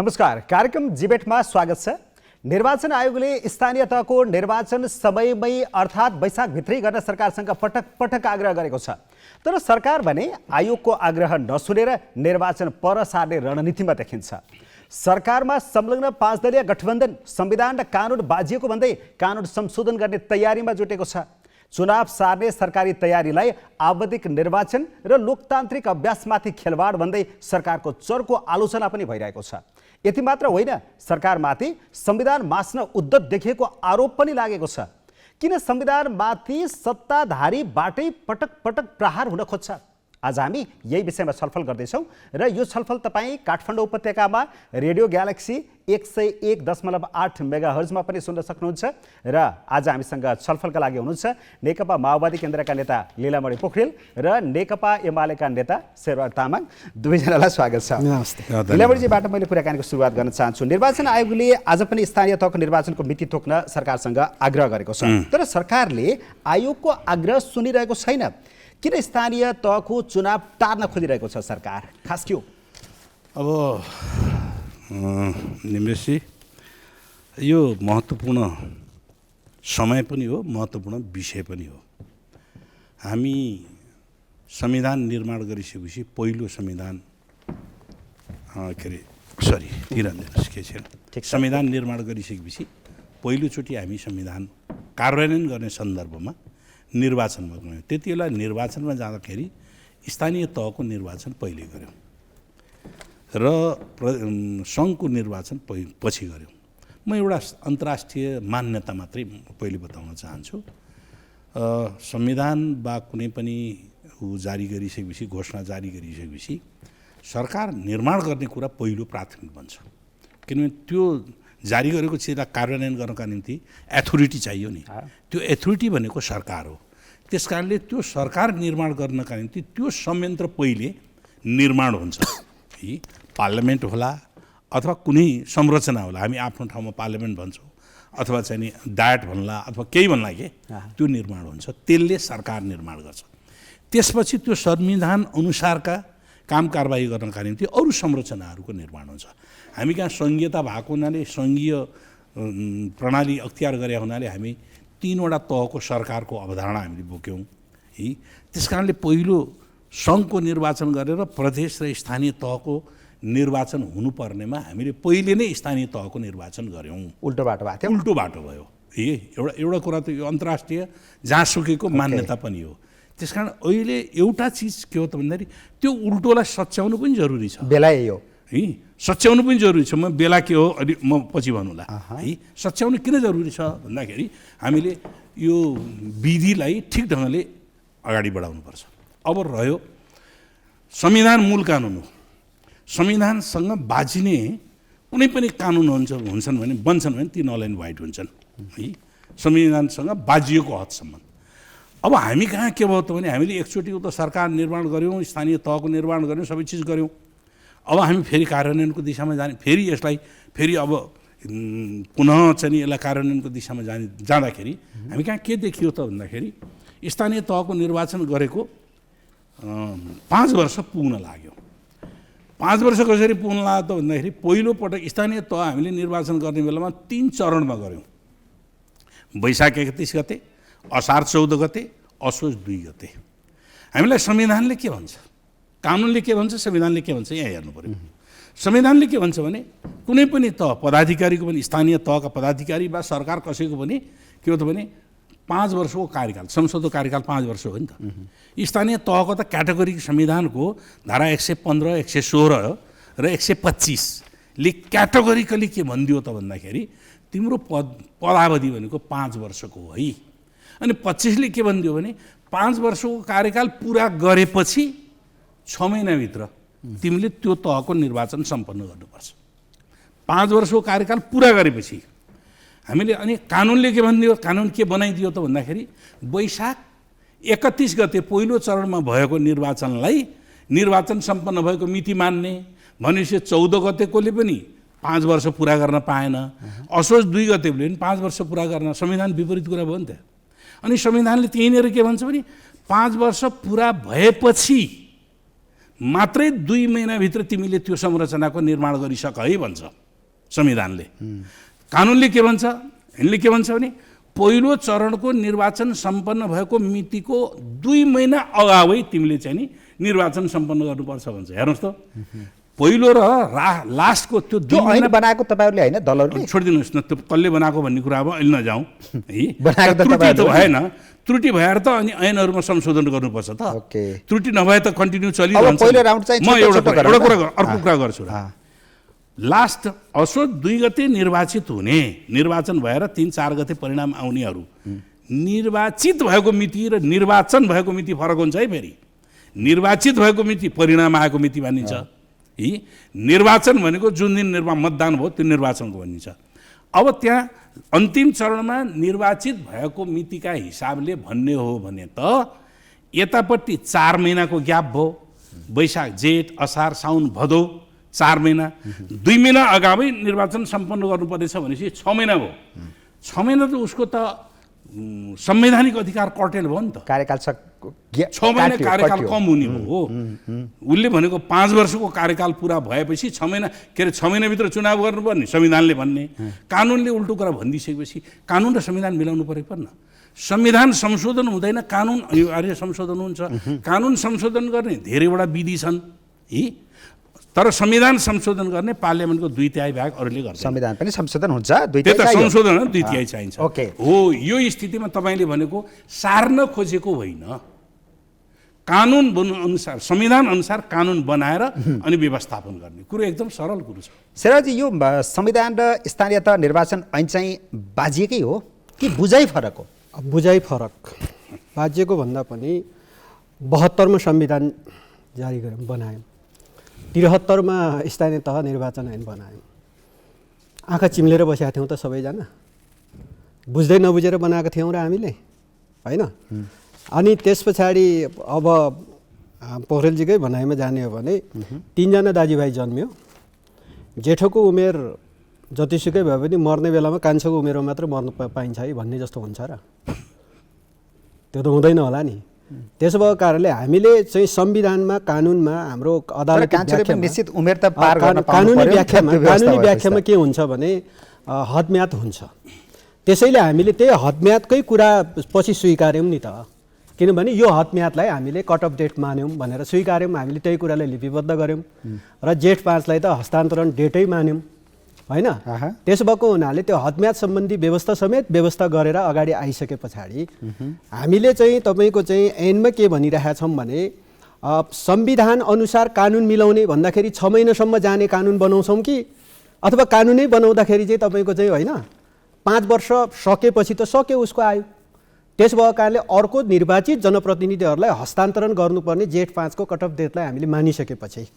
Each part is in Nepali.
नमस्कार, कार्यक्रम जिबेटमा स्वागत छ। निर्वाचन आयोगले स्थानीय तहको निर्वाचन समयमै अर्थात् वैशाखभित्रै गर्न सरकारसँग पटक पटक आग्रह गरेको छ। तर सरकार भने आयोगको आग्रह नसुनेर निर्वाचन पर सार्ने रणनीतिमा देखिन्छ। सरकारमा संलग्न 5 दलीय गठबन्धन संविधान र कानुन बाजिएको भन्दै कानुन संशोधन गर्ने तयारीमा जुटेको छ। चुनाव सार्ने सरकारी तयारीलाई आवधिक निर्वाचन र लोकतान्त्रिक अभ्यासमाथि खेलवाड भन्दै सरकारको चर्को आलोचना पनि भइरहेको छ। यति मात्र होइन, सरकारमाथि संविधान मास्न उद्यत देखिएको आरोप पनि लागेको छ। किन संविधानमाथि सत्ताधारीबाटै पटक पटक प्रहार हुन खोज्छ? आज हामी यही विषयमा छलफल गर्दैछौँ र यो छलफल तपाईँ काठमाडौँ उपत्यकामा रेडियो ग्यालेक्सी 101.8 मेगाहर्जमा पनि सुन्न सक्नुहुन्छ। र आज हामीसँग छलफलका लागि हुनुहुन्छ नेकपा माओवादी केन्द्रका नेता लीलामणि पोखरेल र नेकपा एमालेका नेता शेरबहादुर तामाङ। दुवैजनालाई स्वागत छ। नमस्ते। लीलामणिजीबाट मैले कुराकानीको सुरुवात गर्न चाहन्छु। निर्वाचन आयोगले आज पनि स्थानीय तहको निर्वाचनको मिति तोक्न सरकारसँग आग्रह गरेको छ। तर सरकारले आयोगको आग्रह सुनिरहेको छैन। किन स्थानीय तहको चुनाव टार्न खोजिरहेको छ सरकार? खास के हो? अब निमेशजी, यो महत्त्वपूर्ण समय पनि हो, महत्त्वपूर्ण विषय पनि हो। हामी संविधान निर्माण गरिसकेपछि पहिलो संविधान संविधान निर्माण गरिसकेपछि पहिलोचोटि हामी संविधान कार्यान्वयन गर्ने सन्दर्भमा निर्वाचनमा गयौँ। त्यति बेला निर्वाचनमा जाँदाखेरि स्थानीय तहको निर्वाचन पहिले गऱ्यौँ र सङ्घको निर्वाचन पछि गऱ्यौँ। म एउटा अन्तर्राष्ट्रिय मान्यता मात्रै पहिले बताउन चाहन्छु। संविधान वा कुनै पनि जारी गरिसकेपछि, घोषणा जारी गरिसकेपछि सरकार निर्माण गर्ने कुरा पहिलो प्राथमिक बन्छ। किनभने त्यो जारी गरेको चिजलाई कार्यान्वयन गर्नका निम्ति एथोरिटी चाहियो नि। त्यो एथोरिटी भनेको सरकार हो। त्यस कारणले त्यो सरकार निर्माण गर्नका निम्ति त्यो संयन्त्र पहिले निर्माण हुन्छ। है, पार्लियामेन्ट होला अथवा कुनै संरचना होला, हामी आफ्नो ठाउँमा पार्लियामेन्ट भन्छौँ अथवा चाहिँ नि डायट भन्ला अथवा केही भन्ला के, त्यो निर्माण हुन्छ। त्यसले सरकार निर्माण गर्छ। त्यसपछि त्यो संविधान अनुसारका काम कारबाही गर्नका निम्ति अरू संरचनाहरूको निर्माण हुन्छ। हामी कहाँ सङ्घीयता भएको हुनाले, सङ्घीय प्रणाली अख्तियार गरे हुनाले हामी 3वटा तहको सरकारको अवधारणा हामीले बोक्यौँ। है, त्यस कारणले पहिलो सङ्घको निर्वाचन गरेर प्रदेश र स्थानीय तहको निर्वाचन हुनुपर्नेमा हामीले पहिले नै स्थानीय तहको निर्वाचन गऱ्यौँ। उल्टो बाटो भएको थियो। उल्टो बाटो भयो। एउटा कुरा त यो अन्तर्राष्ट्रिय जहाँसुकैको मान्यता पनि हो। त्यस कारण अहिले एउटा चिज के हो त भन्दाखेरि त्यो उल्टोलाई सच्याउनु पनि जरुरी छ। बेला यही हो है, सच्याउनु पनि जरुरी छ। म बेला के हो अलि म पछि भन्नुला। है, सच्याउनु किन जरुरी छ भन्दाखेरि हामीले यो विधिलाई ठिक ढङ्गले अगाडि बढाउनुपर्छ। अब रह्यो संविधान मूल कानुन हो। संविधानसँग बाजिने कुनै पनि कानुन हुन्छन् भने बन्छन् भने ती नल एन्ड वाइट हुन्छन्। है, संविधानसँग बाजिएको हदसम्म। अब हामी कहाँ के भयो त भने हामीले एकचोटि उता सरकार निर्माण गऱ्यौँ, स्थानीय तहको निर्माण गऱ्यौँ, सबै चिज गऱ्यौँ। अब हामी फेरि कार्यान्वयनको दिशामा जाने, फेरि यसलाई फेरि अब पुनः चाहिँ यसलाई कार्यान्वयनको दिशामा जाँदाखेरि हामी कहाँ के देखियो त भन्दाखेरि स्थानीय तहको निर्वाचन गरेको 5 वर्ष पुग्न लाग्यो। 5 वर्ष कसरी पुग्न लाग्यो त भन्दाखेरि पहिलोपटक स्थानीय तह हामीले निर्वाचन गर्ने बेलामा 3 चरणमा गऱ्यौँ। वैशाख 31 गते, असार 14 गते, असोज 2 गते। हामीलाई संविधानले के भन्छ, कानुनले के भन्छ, संविधानले के भन्छ, यहाँ हेर्नु पर्यो। संविधानले के भन्छ भने कुनै पनि तह पदाधिकारीको पनि, स्थानीय तहका पदाधिकारी वा सरकार कसैको पनि के हो त भने 5 वर्षको कार्यकाल, संसदको कार्यकाल 5 वर्ष हो नि त। स्थानीय तहको त क्याटेगोरी संविधानको धारा 115, 116 र 125ले क्याटेगोरिकली के भनिदियो त भन्दाखेरि तिम्रो पदावधि भनेको 5 वर्षको हो है। अनि 25ले के भनिदियो भने 5 वर्षको कार्यकाल पुरा गरेपछि 6 महिनाभित्र तिमीले त्यो तहको निर्वाचन सम्पन्न गर्नुपर्छ। 5 वर्षको कार्यकाल पुरा गरेपछि हामीले अनि कानुनले के भनिदियो, कानुन के बनाइदियो त भन्दाखेरि वैशाख 31 गते पहिलो चरणमा भएको निर्वाचनलाई निर्वाचन सम्पन्न भएको मिति मान्ने भनेपछि 14 गतेकोले पनि 5 वर्ष पुरा गर्न पाएन, असोज 2 गतेले पनि 5 वर्ष पुरा गर्न, संविधान विपरीत कुरा भयो नि त। अनि संविधानले त्यहीँनिर के भन्छ भने 5 वर्ष पुरा भएपछि मात्रै 2 महिनाभित्र तिमीले त्यो संरचनाको निर्माण गरिसक है भन्छ संविधानले। कानुनले के भन्छ, यिनले के भन्छ भने पहिलो चरणको निर्वाचन सम्पन्न भएको मितिको 2 महिना अगावै तिमीले चाहिँ नि निर्वाचन सम्पन्न गर्नुपर्छ भन्छ। हेर्नुहोस् त, पहिलो र लास्टको त्यो 2 महिना बनाएको तपाईँहरूले होइन, दलहरूले छोडिदिनुहोस् न, त्यो कसले बनाएको भन्ने कुरा अब अहिले नजाउँ है। बनाएको त त्रुटि त तपाईँहरूले भएन, त्रुटि भएर त अनि ऐनहरूमा संशोधन गर्नुपर्छ त। ओके, त्रुटि नभए त कन्टिन्यू अब चलिरहन्छ। पहिलो राउन्ड चाहिँ म छोटो एउटा गरौँ कुरा न। अर्को कुरा गर्छु र। लास्ट असोज 2 गते निर्वाचित हुने, निर्वाचन भएर 3-4 गते परिणाम आउनेहरू, निर्वाचित भएको मिति र निर्वाचन भएको मिति फरक हुन्छ है। फेरि निर्वाचित भएको मिति परिणाम आएको मिति भनिन्छ है। निर्वाचन भनेको जुन दिन मतदान भयो त्यो निर्वाचनको भनिन्छ। अब त्यहाँ अन्तिम चरणमा निर्वाचित भएको मितिका हिसाबले भन्ने हो भने त यतापट्टि 4 महिनाको ग्याप भयो, वैशाख जेठ असार साउन भदौ 4 महिना, 2 महिना अगावै निर्वाचन सम्पन्न गर्नुपर्नेछ भनेपछि 6 महिना भयो। 6 महिना त उसको त संवैधानिक अधिकार कर्टेल भयो नि त। कार्यकाल 6 महिना कार्यकाल कम हुने हो। उसले भनेको 5 वर्षको कार्यकाल पुरा भएपछि 6 महिना, के अरे 6 महिनाभित्र चुनाव गर्नुपर्ने संविधानले भन्ने। कानुनले उल्टो कुरा भनिदिइसकेपछि कानुन र संविधान मिलाउनु पऱ्यो पर्न। संविधान संशोधन हुँदैन, कानुन अनिवार्य संशोधन हुन्छ। कानुन संशोधन गर्ने धेरैवटा विधि छन् है, तर संविधान संशोधन गर्ने पार्लियामेन्टको 2/3 भाग अरूले गर्छ। संविधान पनि संशोधन हुन्छ, 2/3 त्यो त संशोधन 2/3 चाहिन्छ। ओके, हो, यो स्थितिमा तपाईँले भनेको सार्न खोजेको होइन, कानुन अनुसार संविधान अनुसार कानुन बनाएर अनि व्यवस्थापन गर्ने कुरो एकदम सरल कुरो छ। शेरजी, यो संविधान र स्थानीयतह निर्वाचन ऐन चाहिँ बाजिएकै हो कि बुझाइ फरक हो? बुझाइ फरक, बाजिएको भन्दा पनि 72 मा संविधान जारी गऱ्यौँ, बनायौँ। 73 मा स्थानीय तह निर्वाचन ऐन बनायौँ। आँखा चिम्लेर बसेका थियौँ त सबैजना, बुझ्दै नबुझेर बनाएको थियौँ र हामीले होइन। अनि त्यस पछाडि अब पोखरेलजीकै भनाइमा जाने हो भने 3 जना दाजुभाइ जन्मियो, जेठोको उमेर जतिसुकै भए पनि मर्ने बेलामा कान्छोको उमेरमा मात्र मर्न पाइन्छ है भन्ने जस्तो हुन्छ र? त्यो त हुँदैन होला नि। त्यसो भएको कारणले हामीले चाहिँ संविधानमा, कानुनमा, हाम्रो अदालती व्याख्यामा, निश्चित उमेर त पार गर्न कानुनी व्याख्यामा के हुन्छ भने हदम्याद हुन्छ। त्यसैले हामीले त्यही हदम्यादकै कुरा पछि स्वीकार्यौँ नि त, किनभने यो हदम्यादलाई हामीले कट अफ डेट मान्यौँ भनेर स्वीकार्यौँ। हामीले त्यही कुरालाई लिपिबद्ध गऱ्यौँ र जेठ 5 लाई त हस्तान्तरण डेटै मान्यौँ होइन। त्यसो भएको हुनाले त्यो हदम्याद सम्बन्धी व्यवस्था समेत व्यवस्था गरेर अगाडि आइसके पछाडि हामीले चाहिँ तपाईँको चाहिँ ऐनमा के भनिरहेका छौँ भने संविधान अनुसार कानुन मिलाउने भन्दाखेरि 6 महिनासम्म जाने कानुन बनाउँछौँ कि, अथवा कानुनै बनाउँदाखेरि चाहिँ तपाईँको चाहिँ होइन 5 वर्ष सकेपछि त सक्यो उसको आयु। त्यस भएको कारणले अर्को निर्वाचित जनप्रतिनिधिहरूलाई हस्तान्तरण गर्नुपर्ने जेठ 5 को कट अफ डेटलाई हामीले मानिसकेपछि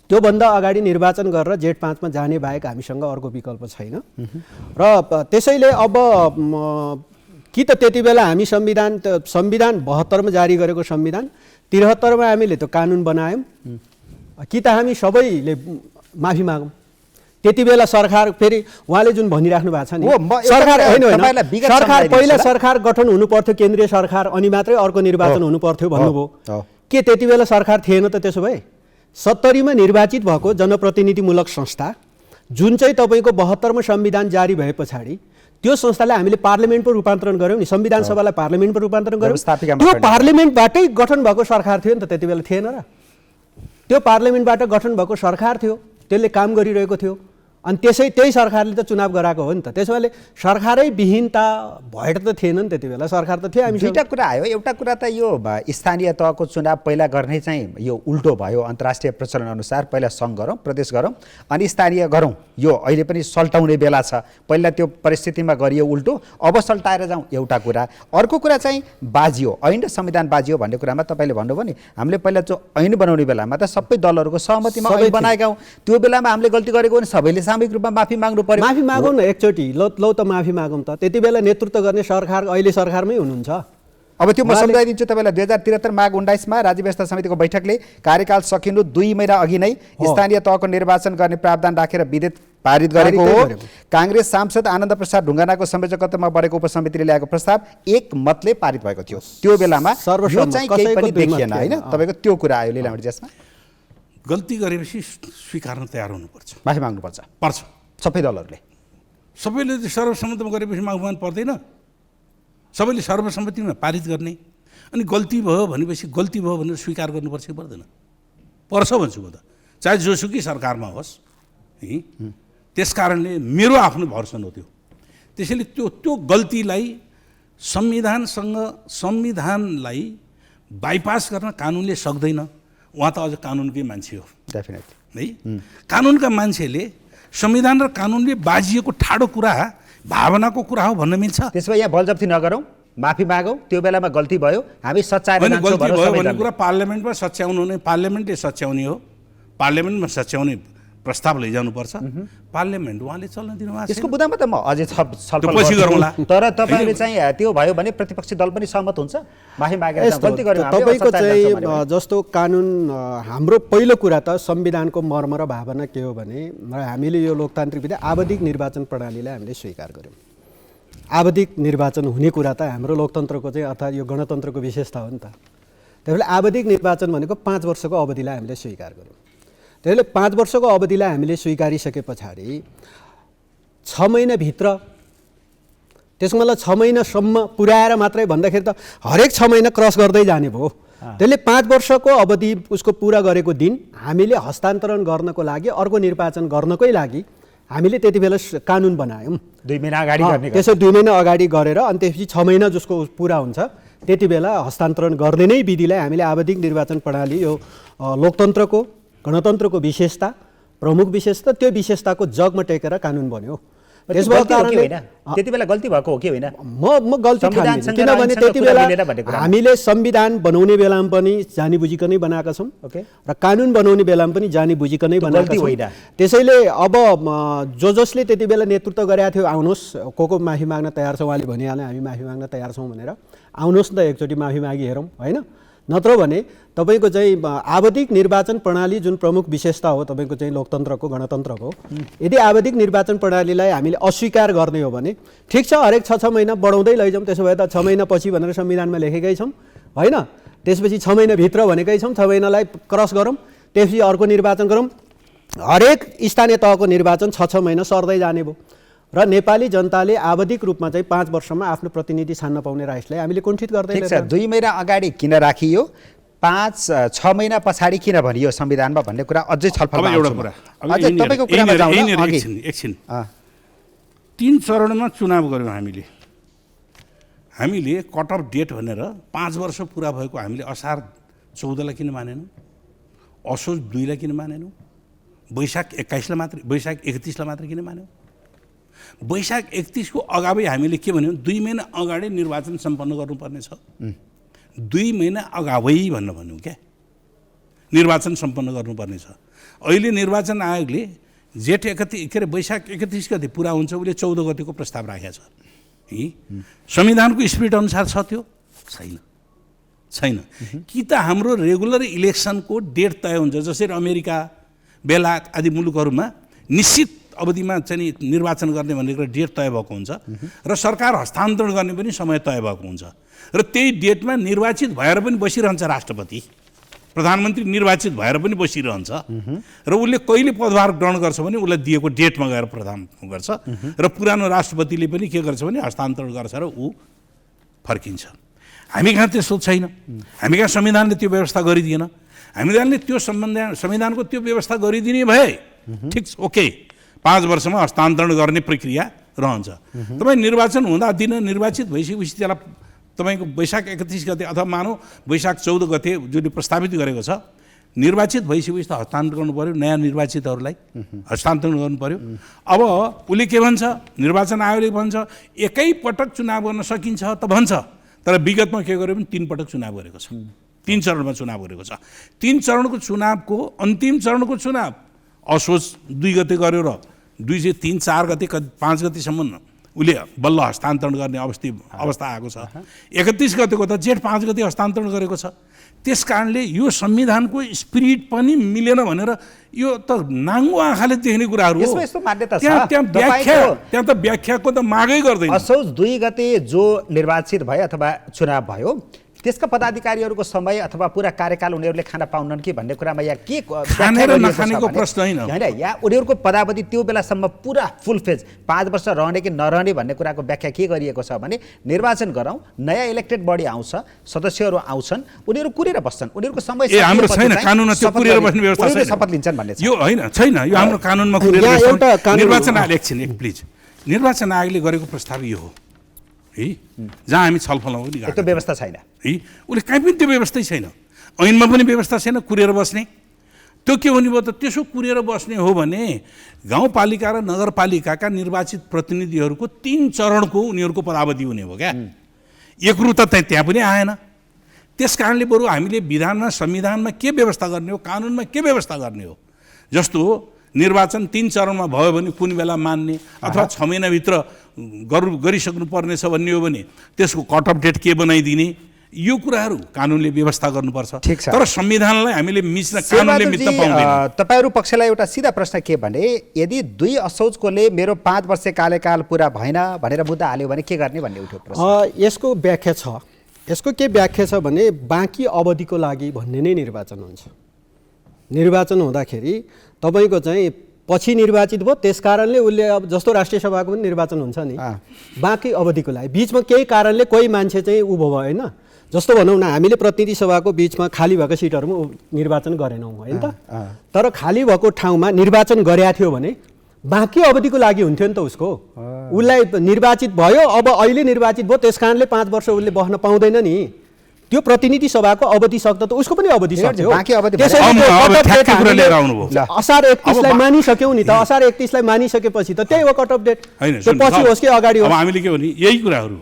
त्योभन्दा अगाडि निर्वाचन गरेर जेठ 5 मा जाने बाहेक हामीसँग अर्को विकल्प छैन। र त्यसैले अब कि त त्यति बेला हामी संविधान 72 मा जारी गरेको संविधान 73 मा हामीले त्यो कानुन बनायौँ, कि त हामी सबैले माफी मागौँ। त्यति बेला सरकार, फेरि उहाँले जुन भनिराख्नु भएको छ नि, सरकार होइन, सरकार पहिला सरकार गठन हुनु पर्थ्यो, केन्द्रीय सरकार, अनि मात्रै अर्को निर्वाचन हुनु पर्थ्यो भन्नुभयो। के त्यति बेला सरकार थिएन त? त्यसो भए 70 मा निर्वाचित भएको जनप्रतिनिधिमूलक संस्था जुन चाहिँ तपाईँको 72 मा संविधान जारी भए पछाडि त्यो संस्थालाई हामीले पार्लियामेन्टमा रूपान्तरण गऱ्यौँ नि, संविधान सभालाई पार्लियामेन्टमा रूपान्तरण गऱ्यौँ। त्यो पार्लियामेन्टबाटै गठन भएको सरकार थियो नि त, त्यति बेला थिएन र? त्यो पार्लियामेन्टबाट गठन भएको सरकार थियो, त्यसले काम गरिरहेको थियो, अनि त्यही सरकारले त चुनाव गराएको हो नि त। त्यसो भए सरकारै विहीनता भएर त थिएन नि त्यति बेला, सरकार त थियो। हामी दुईटा कुरा आयो। एउटा कुरा त यो स्थानीय तहको चुनाव पहिला गर्ने चाहिँ यो उल्टो भयो, अन्तर्राष्ट्रिय प्रचलन अनुसार पहिला सङ्घ गरौँ, प्रदेश गरौँ, अनि स्थानीय गरौँ। यो अहिले पनि सल्टाउने बेला छ। पहिला त्यो परिस्थितिमा गरियो उल्टो, अब सल्टाएर जाउँ, एउटा कुरा। अर्को कुरा चाहिँ बाजियो, ऐन र संविधान बाजियो भन्ने कुरामा तपाईँले भन्नुभयो नि, हामीले पहिला जो ऐन बनाउने बेलामा त सबै दलहरूको सहमतिमा ऐन बनाएका हौँ। त्यो बेलामा हामीले गल्ती गरेको भने सबैले सामूहिक रूपमा माफी माग्नु पर्यो। माफी मागौँ न एकचोटि, लौ त माफी मागौँ त। त्यति बेला नेतृत्व गर्ने सरकार अहिले सरकारमै हुनुहुन्छ। अब त्यो म सम्झाइदिन्छु तपाईँलाई। 2073 माघ 19 मा राज्य व्यवस्था समितिको बैठकले कार्यकाल सकिनु 2 महिना अघि नै स्थानीय तहको निर्वाचन गर्ने प्रावधान राखेर विधेयक पारित गरेको हो। काङ्ग्रेस सांसद आनन्द प्रसाद ढुङ्गानाको संयोजकत्वमा बढेको उपसमितिले ल्याएको प्रस्ताव एक मतले पारित भएको थियो। त्यो बेलामा यो चाहिँ केही पनि देखिएन होइन। तपाईँको त्यो कुरा आयो लीलामणि, यसमा गल्ती गरेपछि स्वीकार्न तयार हुनुपर्छ, माफी माग्नुपर्छ पर्छ। सबै दलहरूले। सबैले सर्वसम्मतिमा गरेपछि माग्नु पर्दैन, सबैले सर्वसम्मतिमा पारित गर्ने। अनि गल्ती भयो भनेपछि गल्ती भयो भनेर स्वीकार गर्नुपर्छ कि पर्दैन? पर्छ भन्छु म त, चाहे जोसुकै सरकारमा होस् है। त्यस कारणले मेरो आफ्नो भर्सन हो त्यो। त्यसैले त्यो गल्तीलाई संविधानलाई बाइपास गर्न कानुनले सक्दैन। उहाँ त अझ कानुनकै मान्छे हो डेफिनेटली है। कानुनका मान्छेले संविधान र कानुनले बाजिएको ठाडो कुरा भावनाको कुरा हो भन्न मिल्छ? त्यसो भए यहाँ बलजफ्ती नगरौँ, माफी मागौँ, त्यो बेलामा गल्ती भयो हामी सच्याएर होइन, जान्छौँ गल्ती भनौँ भयो सबै भन्ने दलले। कुरा पार्लियामेन्टमा सच्याउनु नै, पार्लियामेन्टले सच्याउने हो। पार्लियामेन्टमा सच्याउने प्रस्ताव लैजानुपर्छ। पार्लियामेन्ट उहाँले चल्न दिनुभएको यसको बुदामा त म अझै छलफल पछि गर्छु। गरौँला। तर तपाईँले चाहिँ त्यो भयो भने प्रतिपक्षी दल पनि सहमत हुन्छ? माफी मागेर यस्तो गल्ती गर्यौँ हामी, तपाईँको सच्याएर चाहिँ जान्छौँ भने। जस्तो कानुन हाम्रो पहिलो कुरा त संविधानको मर्म र भावना के हो भने हामीले यो लोकतान्त्रिक विधि आवधिक निर्वाचन प्रणालीलाई हामीले स्वीकार गऱ्यौँ। आवधिक निर्वाचन हुने कुरा त हाम्रो लोकतन्त्रको चाहिँ अर्थात् यो गणतन्त्रको विशेषता हो नि त। त्यसैले आवधिक निर्वाचन भनेको 5 वर्षको अवधिलाई हामीले स्वीकार गऱ्यौँ। त्यसैले 5 वर्षको अवधिलाई हामीले स्वीकारिसके पछाडि 6 महिनाभित्र, त्यसको मतलब 6 महिनासम्म पुर्याएर मात्रै भन्दाखेरि त हरेक 6 महिना क्रस गर्दै जाने भयो। त्यसले 5 वर्षको अवधि उसको पुरा गरेको दिन हामीले हस्तान्तरण गर्नको लागि, अर्को निर्वाचन गर्नकै लागि हामीले त्यति बेला कानुन बनायौँ। 2 महिना अगाडि गर्ने त्यसो 2 महिना अगाडि गरेर अनि त्यसपछि 6 महिना जसको पुरा हुन्छ त्यति बेला हस्तान्तरण गर्ने नै विधिलाई हामीले आवधिक निर्वाचन प्रणाली, यो लोकतन्त्रको गणतन्त्रको विशेषता, प्रमुख विशेषता, त्यो विशेषताको जगमा टेकेर कानुन बन्यो। त्यसको कारणले त्यति बेला गल्ती भएको हो कि होइन? म गल्ती ठान्दिनँ, किनभने त्यति बेला हामीले संविधान बनाउने बेलामा पनि जानी बुझिकनै बनाएका छौँ र कानुन बनाउने बेलामा पनि जानी बुझिकनै बनाएका छौँ। त्यसैले अब जसले त्यति बेला नेतृत्व गरेका थियो आउनुहोस्, को माफी माग्न तयार छ, उहाँले भनिहाल्ने हामी माफी माग्न तयार छौँ भनेर, आउनुहोस् न त एकचोटि माफी मागी हेरौँ होइन। नत्र भने तपाईँको चाहिँ आवधिक निर्वाचन प्रणाली जुन प्रमुख विशेषता हो तपाईँको चाहिँ लोकतन्त्रको गणतन्त्रको, यदि आवधिक निर्वाचन प्रणालीलाई हामीले अस्वीकार गर्ने हो भने ठिक छ, हरेक 6 महिना बढाउँदै लैजाउँ। त्यसो भए त 6 महिनापछि भनेर संविधानमा लेखेकै छौँ होइन। त्यसपछि 6 महिनाभित्र भनेकै छौँ, 6 महिनालाई क्रस गरौँ, त्यसपछि अर्को निर्वाचन गरौँ। हरेक स्थानीय तहको निर्वाचन 6 महिना सर्दै जाने भयो र नेपाली जनताले आवधिक रूपमा चाहिँ 5 वर्षमा आफ्नो प्रतिनिधि छान्न पाउने राइट्सलाई हामीले कुण्ठित गर्दै ठिक छ, 2 महिना अगाडि किन राखियो, 5-6 महिना पछाडि किन भनियो संविधानमा भन्ने कुरा अझै छलफलमा एउटा आउँछ। कुरा अझै तपाईँको कुरामा जाउँ न अघि। एकछिन 3 चरणमा चुनाव गऱ्यौँ हामीले कट अफ डेट भनेर 5 वर्ष पुरा भएको हामीले असार 14लाई किन मानेनौँ, असोज 2लाई किन मानेनौँ, वैशाख 21लाई मात्रै, वैशाख 31लाई मात्रै किन मान्यौँ? वैशाख 31 को अगावै हामीले के भन्यौँ, 2 महिना अगाडि निर्वाचन सम्पन्न गर्नुपर्ने छ। 2 महिना अगावै भन्यौँ क्या, निर्वाचन सम्पन्न गर्नुपर्ने छ। अहिले निर्वाचन आयोगले जेठ 31 के अरे वैशाख 31 गते पुरा हुन्छ, उसले 14 गतेको प्रस्ताव राखेको छ। संविधानको स्पिरिट अनुसार छ त्यो? छैन। कि त हाम्रो रेगुलर इलेक्सनको डेट तय हुन्छ, जसरी अमेरिका, बेलायत आदि मुलुकहरूमा निश्चित अवधिमा चाहिँ निर्वाचन गर्ने भनेको डेट तय भएको हुन्छ र सरकार हस्तान्तरण गर्ने पनि समय तय भएको हुन्छ र त्यही डेटमा निर्वाचित भएर पनि बसिरहन्छ राष्ट्रपति, प्रधानमन्त्री निर्वाचित भएर पनि बसिरहन्छ र उसले कहिले पदभार ग्रहण गर्छ भने उसलाई दिएको डेटमा गएर प्रदान गर्छ र पुरानो राष्ट्रपतिले पनि के गर्छ भने हस्तान्तरण गर्छ र ऊ फर्किन्छ। हामी कहाँ त्यस्तो छैन, हामी कहाँ संविधानले त्यो व्यवस्था गरिदिएन। संविधानले त्यो संविधानको त्यो व्यवस्था गरिदिने भए ठिक ओके, 5 वर्षमा हस्तान्तरण गर्ने प्रक्रिया रहन्छ। तपाईँ निर्वाचन हुँदा दिन निर्वाचित भइसकेपछि त्यसलाई तपाईँको वैशाख 31 गते अथवा मानौ वैशाख 14 गते जसले प्रस्तावित गरेको छ, निर्वाचित भइसकेपछि त हस्तान्तरण गर्नु पऱ्यो, नयाँ निर्वाचितहरूलाई हस्तान्तरण गर्नु पऱ्यो। अब उसले के भन्छ, निर्वाचन आयोगले भन्छ एकैपटक चुनाव गर्न सकिन्छ त भन्छ, तर विगतमा के गर्यो भने 3 पटक चुनाव गरेको छ, 3 चरणमा चुनाव गरेको छ। 3 चरणको चुनावको अन्तिम चरणको चुनाव असोज 2 गते गर्यो र 2 से 3, 4 गते 5 गतेसम्म उसले बल्ल हस्तान्तरण गर्ने अवस्था आएको छ। 31 गतेको त जेठ 5 गते हस्तान्तरण गरेको छ। त्यस कारणले यो संविधानको स्पिरिट पनि मिलेन भनेर यो त नाङ्गो आँखाले देख्ने कुराहरू हो। त्यहाँ त व्याख्याको त मागै गर्दैन। असोज 2 गते जो निर्वाचित भए अथवा चुनाव भयो त्यसका पदाधिकारीहरूको समय अथवा पुरा कार्यकाल उनीहरूले खान पाउनन् कि भन्ने कुरामा यहाँ के खाने र नखानेको प्रश्न होइन यहाँ उनीहरूको पदावधि त्यो बेलासम्म पुरा फुल फेज 5 वर्ष रहने कि नरहने भन्ने कुराको व्याख्या के गरिएको छ भने निर्वाचन गरौँ, नयाँ इलेक्टेड बडी आउँछ, सदस्यहरू आउँछन्, उनीहरू कुरेर बस्छन्, उनीहरूको समय हाम्रो छैन कानुनमा त्यो कुरेर बस्ने व्यवस्था छैन, शपथ लिन्छन् भन्ने यो होइन छैन, यो हाम्रो कानुनमा कुरेर निर्वाचन आयोग एकछिन प्लिज, निर्वाचन आयोगले गरेको प्रस्ताव यो हो है, जहाँ हामी छलफलमा पनि त्यो व्यवस्था छैन है, उसले कहीँ पनि त्यो व्यवस्थै छैन, ऐनमा पनि व्यवस्था छैन कुरेर बस्ने। त्यो के हुने भयो त, त्यसो कुरेर बस्ने हो भने गाउँपालिका र नगरपालिकाका निर्वाचित प्रतिनिधिहरूको 3 चरणको उनीहरूको पदावधि हुने हो क्या, एकरूपता त्यहाँ पनि आएन। त्यस कारणले बरु हामीले विधानमा संविधानमा के व्यवस्था गर्ने हो, कानुनमा के व्यवस्था गर्ने हो, जस्तो निर्वाचन 3 चरणमा भयो भने कुन बेला मान्ने अथवा 6 महिनाभित्र गरिसक्नु पर्नेछ भन्ने हो भने त्यसको कट अफ डेट के बनाइदिने, यो कुराहरू कानुनले व्यवस्था गर्नुपर्छ। तर संविधानलाई हामीले मिच्न कानुनले मिच्न पाउँदैन। तपाईहरु पक्षलाई एउटा सिधा प्रश्न के भने, यदि 2 असोजकोले मेरो 5 वर्ष कार्यकाल पुरा भएन भनेर मुद्दा हाल्यो भने के गर्ने भन्ने उठ्यो प्रश्न। यसको व्याख्या छ, यसको के व्याख्या छ भने बाँकी अवधिको लागि भन्ने नै निर्वाचन हुन्छ। निर्वाचन हुँदाखेरि तपाईको चाहिँ पछि निर्वाचित भयो, त्यस कारणले उसले अब जस्तो राष्ट्रिय सभाको पनि निर्वाचन हुन्छ नि, बाँकी अवधिको लागि बिचमा केही कारणले कोही मान्छे चाहिँ उभो भयो होइन, जस्तो भनौँ न हामीले प्रतिनिधि सभाको बिचमा खाली भएको सिटहरूमा निर्वाचन गरेनौँ होइन त, तर खाली भएको ठाउँमा निर्वाचन गरेका थियो भने बाँकी अवधिको लागि हुन्थ्यो नि त उसको, उसलाई निर्वाचित भयो, अब अहिले निर्वाचित भयो त्यस कारणले 5 वर्ष उसले बस्न पाउँदैन नि, त्यो प्रतिनिधि सभाको अवधि सक्दा त उसको पनि अवधि सक्यो। असार 31लाई मानिसक्यौ नि त, असार 31लाई मानिसकेपछि त त्यही हो कट अफ डेट, त्यो पछि होस् कि अगाडि होस्। अब हामीले के भने यही कुराहरू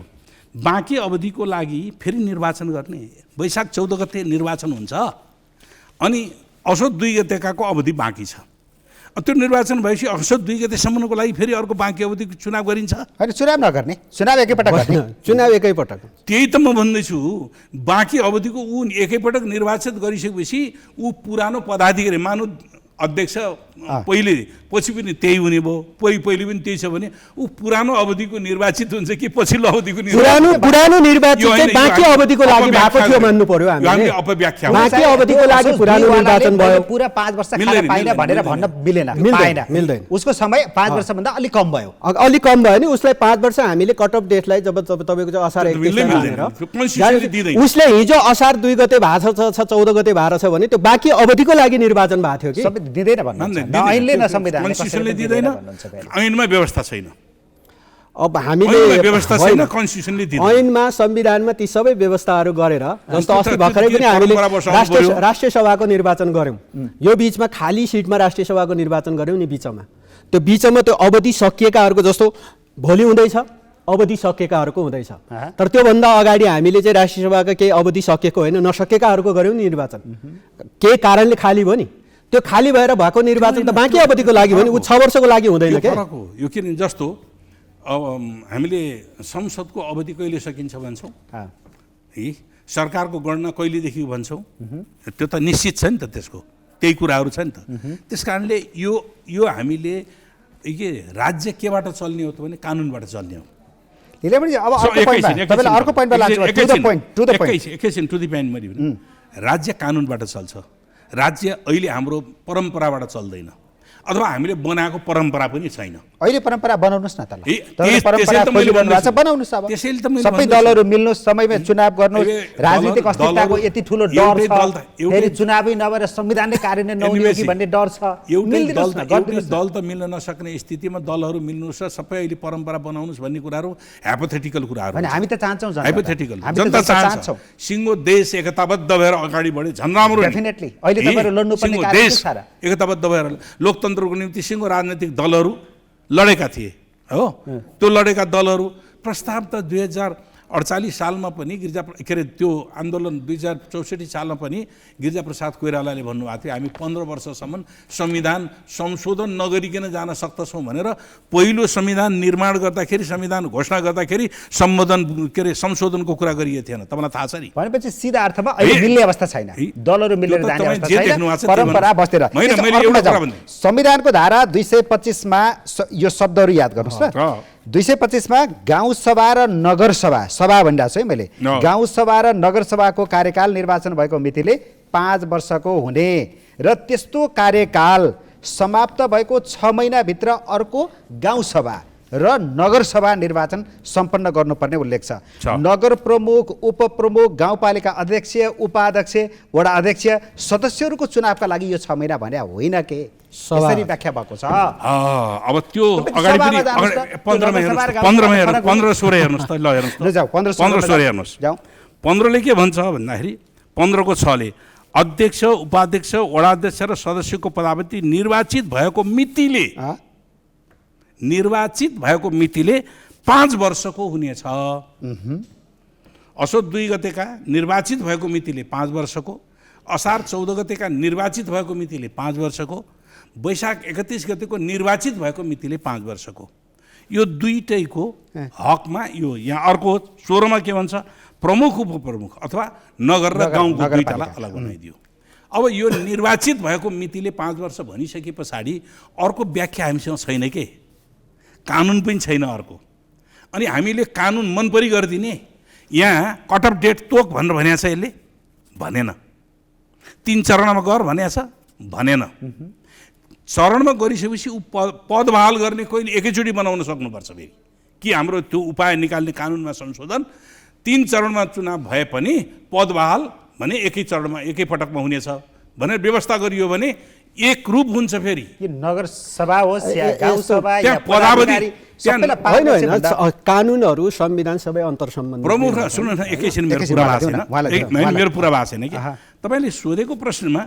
बाँकी अवधिको लागि फेरि निर्वाचन गर्ने, वैशाख 14 गते निर्वाचन हुन्छ अनि असोज 2 गतेकाको अवधि बाँकी छ, त्यो निर्वाचन भएपछि असोज 2 गतेसम्मको लागि फेरि अर्को बाँकी अवधिको चुनाव गरिन्छ। होइन चुनाव नगर्ने, चुनाव एकैपटक गर्ने, चुनाव एकैपटक। त्यही त म भन्दैछु, बाँकी अवधिको ऊ एकैपटक निर्वाचित गरिसकेपछि ऊ पुरानो पदाधिकारी मानव अध्यक्ष पहिले पछि पनि त्यही हुने भयो, पहिले पनि त्यही छ भने ऊ पुरानो अवधिको निर्वाचित हुन्छ कि पछिल्लो अवधिको पुरानो निर्वाचित चाहिँ बाँकी अवधिको लागि भएको थियो मान्नु पर्यो हामीले। अपव्याख्या बाँकी अवधिको लागि पुरानो निर्वाचन भयो, पुरा 5 वर्ष खान पाइन भनेर भन्न मिल्दैन, उसको समय 5 वर्ष भन्दा अलि कम भयो, अलि कम भयो नि उसलाई 5 वर्ष हामीले कट अफ डेटलाई जब तपाईँको चाहिँ असार 31 उसले हिजो असार 2 गते भएको छ 14 गते भएको छ भने त्यो बाँकी अवधिको लागि निर्वाचन भएको थियो कि दिँदैन भन्नुहुन्छ, ऐनले न संविधानले कन्स्टिट्युसनले दिँदैन, ऐनमा व्यवस्था छैन। अब हामीले व्यवस्था छैन, कन्स्टिट्युसनले दिँदैन, ऐनमा संविधानमा ती सबै व्यवस्थाहरू गरेर जस्तो अस्ति भर्खरै पनि हामीले राष्ट्रिय सभाको निर्वाचन गऱ्यौँ, यो बिचमा खाली सिटमा राष्ट्रिय सभाको निर्वाचन गऱ्यौँ नि बिचमा, त्यो बिचमा त्यो अवधि सकिएकाहरूको जस्तो भोलि हुँदैछ अवधि सकिएकाहरूको हुँदैछ, तर त्योभन्दा अगाडि हामीले चाहिँ राष्ट्रिय सभाका केही अवधि सकेको होइन नसकेकाहरूको गऱ्यौँ नि निर्वाचन, केही कारणले खाली भयो नि, त्यो खाली भएर भएको निर्वाचन त बाँकी अवधिको लागि हो नि, ऊ 6 वर्षको लागि हुँदैन के। यो के जस्तो अब हामीले संसदको अवधि कहिले सकिन्छ भन्छौँ है, सरकारको गणना कहिलेदेखि भन्छौँ, त्यो त निश्चित छ नि त, त्यसको त्यही कुराहरू छ नि त। त्यस कारणले यो हामीले के राज्य केबाट चल्ने हो त भने कानुनबाट चल्ने हो। एकैछिन टु द पोइन्ट मैले भने राज्य कानुनबाट चल्छ, राज्य अहिले हाम्रो परम्पराबाट चल्दैन अथवा हामीले बनाएको परम्परा पनि छैन। अहिले परम्परा बनाउनुस् न त, बनाउनुस्, अब सबै दलहरू मिल्नुस्, समयमा चुनाव गर्नुस्, राजनीतिक अस्थिरताको यति ठुलो डर छ, फेरि चुनावै नभएर संविधानले कार्यान्वयन नहुने कि भन्ने डर छ। एउटै दल त मिल्न नसक्ने स्थितिमा दलहरू मिल्नुस् र सबै अहिले परम्परा बनाउनुस् भन्ने कुराहरू हाइपोथेटिकल कुराहरू, हामी त चाहन्छौँ हाइपोथेटिकल, जनता चाहन्छ सिङ्गो देश एकताबद्ध भएर अगाडि बढे झन् राम्रो, डेफिनेटली अहिले तपाईहरु लड्नुपर्ने कार्य छ र एकताबद्ध भएर लोकतन्त्रको निम्ति सिङ्गो राजनीतिक दलहरू लडेका थिए हो, त्यो लडेका दलहरू प्रस्ताव त 2048 सालमा पनि के अरे त्यो आन्दोलन 2064 सालमा पनि गिरिजाप्रसाद कोइरालाले भन्नुभएको थियो हामी 15 वर्षसम्म संविधान संशोधन नगरिकन जान सक्दछौँ भनेर। पहिलो संविधान निर्माण गर्दाखेरि, संविधान घोषणा गर्दाखेरि के अरे संशोधनको कुरा गरिएको थिएन, तपाईँलाई थाहा छ नि। भनेपछि सिधा अर्थमा अहिले मिल्ने अवस्था छैन, दलहरू मिलेर जाने अवस्था छैन, परम्परा बस्दै रह्यो। संविधानको धारा 225 मा यो शब्दहरू याद गर्नुहोस् न, 225 मा गाउँसभा र नगरसभा सभा भनिरहेको छु है मैले गाउँसभा र नगरसभाको कार्यकाल निर्वाचन भएको मितिले 5 वर्षको हुने र त्यस्तो कार्यकाल समाप्त भएको 6 महिनाभित्र अर्को गाउँसभा र नगरसभा निर्वाचन सम्पन्न गर्नुपर्ने उल्लेख छ। नगर प्रमुख, उपप्रमुख, गाउँपालिका अध्यक्ष, उपाध्यक्ष, वडा अध्यक्ष, सदस्यहरूको चुनावका लागि यो 6 महिना भने होइन के? यसरी व्याख्या भएको छ। अब त्यो अगाडि पनि 15 16 हेर्नुहोस् त, ल हेर्नुहोस् 15 16 हेर्नुहोस्। 15ले के भन्छ भन्दाखेरि 15 को 6 ले अध्यक्ष, उपाध्यक्ष, वडाध्यक्ष र सदस्यको पदावधि निर्वाचित भएको मितिले 5 वर्षको हुनेछ। असोज 2 गतेका निर्वाचित भएको मितिले 5 वर्षको, असार 14 गतेका निर्वाचित भएको मितिले 5 वर्षको, वैशाख 31 गतेको निर्वाचित भएको मितिले 5 वर्षको। यो दुईटैको हकमा यो यहाँ अर्को 16 मा के भन्छ? प्रमुख, उपप्रमुख अथवा नगर र गाउँको दुईटालाई अलग बनाइदियो। अब यो निर्वाचित भएको मितिले 5 वर्ष भनिसके पछाडि अर्को व्याख्या हामीसँग छैन के? कानुन पनि छैन अर्को। अनि हामीले कानुन मनपरी गरिदिने, यहाँ कट अफ डेट तोक भनेर भनेको छ, यसले भनेन। 3 चरणमा गर भनेको छ, भनेन। चरणमा गरिसकेपछि पद बहाल गर्ने कोही एकैचोटि बनाउन सक्नुपर्छ फेरि कि हाम्रो त्यो उपाय निकाल्ने कानुनमा संशोधन 3 चरणमा चुनाव भए पनि पद बहाल भने एकै चरणमा एकै पटकमा हुनेछ भनेर व्यवस्था गरियो भने एक रूप हुन्छ। फेरि यो नगर सभा होस् या गाउँ सभा या पदावधि कानुनहरू संविधान सबै अन्तर्सम्बन्धित। प्रमुख र सुन्नु न, एकैछिन मेरो पुरा भएको छैन कि तपाईले सोधेको प्रश्नमा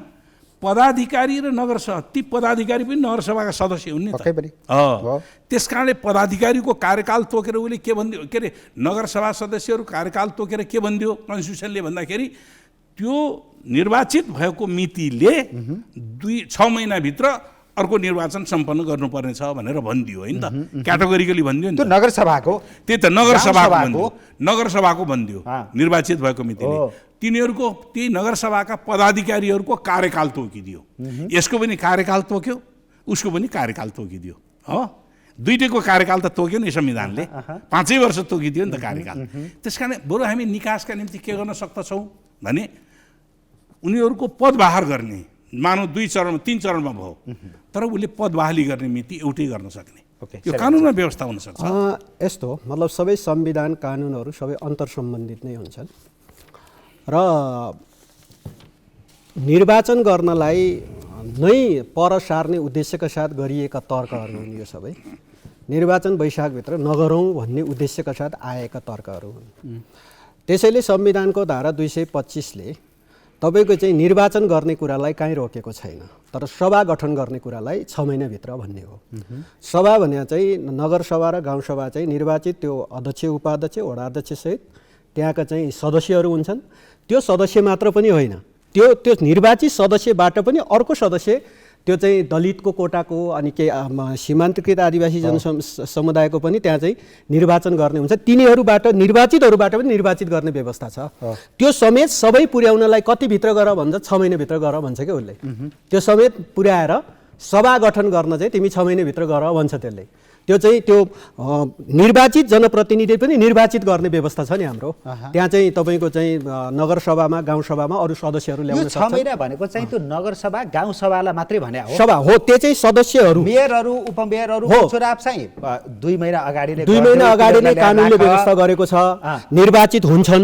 पदाधिकारी र नगरसभा, ती पदाधिकारी पनि नगरसभाका सदस्य हुन् नि त। त्यसकारणले पदाधिकारीको कार्यकाल तोकेर उसले के भन्दियो, के अरे नगरसभा सदस्यहरू कार्यकाल तोकेर के भन्दियो कन्स्टिट्युसनले भन्दाखेरि त्यो निर्वाचित भएको मितिले 6 महिनाभित्र अर्को निर्वाचन सम्पन्न गर्नुपर्ने छ भनेर भनिदियो होइन त, क्याटेगोरिकली भनिदियो नि त। नगरसभाको त्यही त नगरसभाको भनिदियो निर्वाचित भएको मितिले। तिनीहरूको त्यही नगरसभाका पदाधिकारीहरूको कार्यकाल तोकिदियो। यसको पनि कार्यकाल तोक्यो, उसको पनि कार्यकाल तोकिदियो। हो, दुईटैको कार्यकाल त तोक्यो नि संविधानले, 5 वर्ष तोकिदियो नि त कार्यकाल। त्यसकारण बरु हामी निकासका निम्ति के गर्न सक्दछौँ भने उनीहरूको पद बहाल गर्ने, मानव 2 चरण 3 चरणमा भयो तर उसले पद बहाली गर्ने मिति एउटै गर्न सक्ने, यो कानुनमा व्यवस्था हुन सक्छ। यस्तो मतलब सबै संविधान कानुनहरू सबै अन्तर्सम्बन्धित नै हुन्छन् र निर्वाचन गर्नलाई नै पर सार्ने उद्देश्यका साथ गरिएका तर्कहरू हुन्। यो सबै निर्वाचन वैशाखभित्र नगरौँ भन्ने उद्देश्यका साथ आएका तर्कहरू हुन्। त्यसैले संविधानको धारा 225ले तपाईको चाहिँ निर्वाचन गर्ने कुरालाई कहीँ रोकेको छैन, तर सभा गठन गर्ने कुरालाई 6 महिनाभित्र भन्ने हो। सभा भने चाहिँ नगरसभा र गाउँसभा चाहिँ निर्वाचित त्यो अध्यक्ष, उपाध्यक्ष, वडा अध्यक्षसहित त्यहाँका चाहिँ सदस्यहरू हुन्छन्। त्यो सदस्य मात्र पनि होइन, त्यो निर्वाचित सदस्यबाट पनि अर्को सदस्य त्यो चाहिँ दलितको कोटाको अनि के सीमान्तकृत आदिवासी समुदायको पनि त्यहाँ चाहिँ निर्वाचन गर्ने हुन्छ। तिनीहरूबाट निर्वाचितहरूबाट पनि निर्वाचित गर्ने व्यवस्था छ। त्यो समेत सबै पुर्याउनलाई कतिभित्र गर भन्छ? 6 महिनाभित्र गर भन्छ क्या उसले। त्यो समेत पुर्याएर सभा गठन गर्न चाहिँ तिमी 6 महिनाभित्र गर भन्छ त्यसले। त्यो चाहिँ त्यो निर्वाचित जनप्रतिनिधि पनि निर्वाचित गर्ने व्यवस्था छ नि हाम्रो त्यहाँ चाहिँ तपाईको चाहिँ नगरसभामा गाउँसभामा अरू सदस्यहरू ल्याउन सक्छ। यो 6 महिना भनेको चाहिँ त्यो नगरसभा गाउँसभालाई मात्रै भने हो। सभा हो, त्यो चाहिँ सदस्यहरू, मेयरहरू, उपमेयरहरू चुनाव चाहिँ 2 महिना अगाडि नै कानुनले व्यवस्था गरेको छ, निर्वाचित हुन्छन्।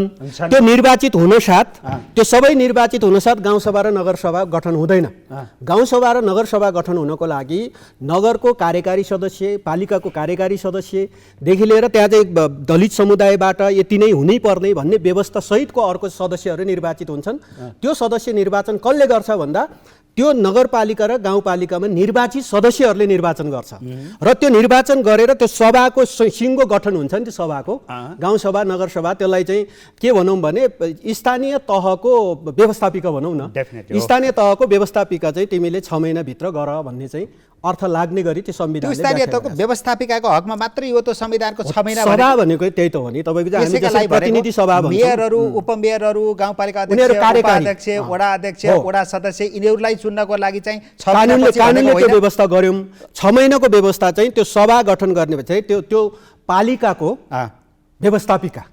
त्यो निर्वाचित हुन साथ त्यो सबै निर्वाचित हुन साथ गाउँसभा र नगरसभा गठन हुँदैन। गाउँसभा र नगरसभा गठन हुनको लागि नगरको कार्यकारी सदस्य, पालिकाको कार्यकारी सदस्यदेखि लिएर त्यहाँ चाहिँ दलित समुदायबाट यति नै हुनै पर्ने भन्ने व्यवस्था सहितको अर्को सदस्यहरू निर्वाचित हुन्छन्। त्यो सदस्य निर्वाचन कसले गर्छ भन्दा त्यो नगरपालिका र गाउँपालिकामा निर्वाचित सदस्यहरूले निर्वाचन गर्छ र त्यो निर्वाचन गरेर त्यो सभाको सिङ्गो गठन हुन्छ नि। त्यो सभाको गाउँसभा नगरसभा त्यसलाई चाहिँ के भनौँ भने स्थानीय तहको व्यवस्थापिका भनौँ न। स्थानीय तहको व्यवस्थापिका चाहिँ तिमीले 6 महिनाभित्र गर भन्ने चाहिँ अर्थ लाग्ने गरी त्यो संविधानले स्थानीय तहको व्यवस्थापिकाको हकमा मात्रै हो त संविधानको 6 महिना सभा भनेको त्यही त हो नि। तपाईको चाहिँ हामी जसरी प्रतिनिधि सभा भन्छौँ, मेयरहरू, उपमेयरहरू, गाउँपालिका अध्यक्ष, उपाध्यक्ष, वडा अध्यक्ष, वडा सदस्य यिनीहरूलाई चुन्नको लागि चाहिँ 6 कानुनले त्यो व्यवस्था गर्यौं। 6 महिनाको व्यवस्था चाहिँ त्यो सभा गठन गर्ने चाहिँ त्यो पालिकाको अँ, व्यवस्थापिका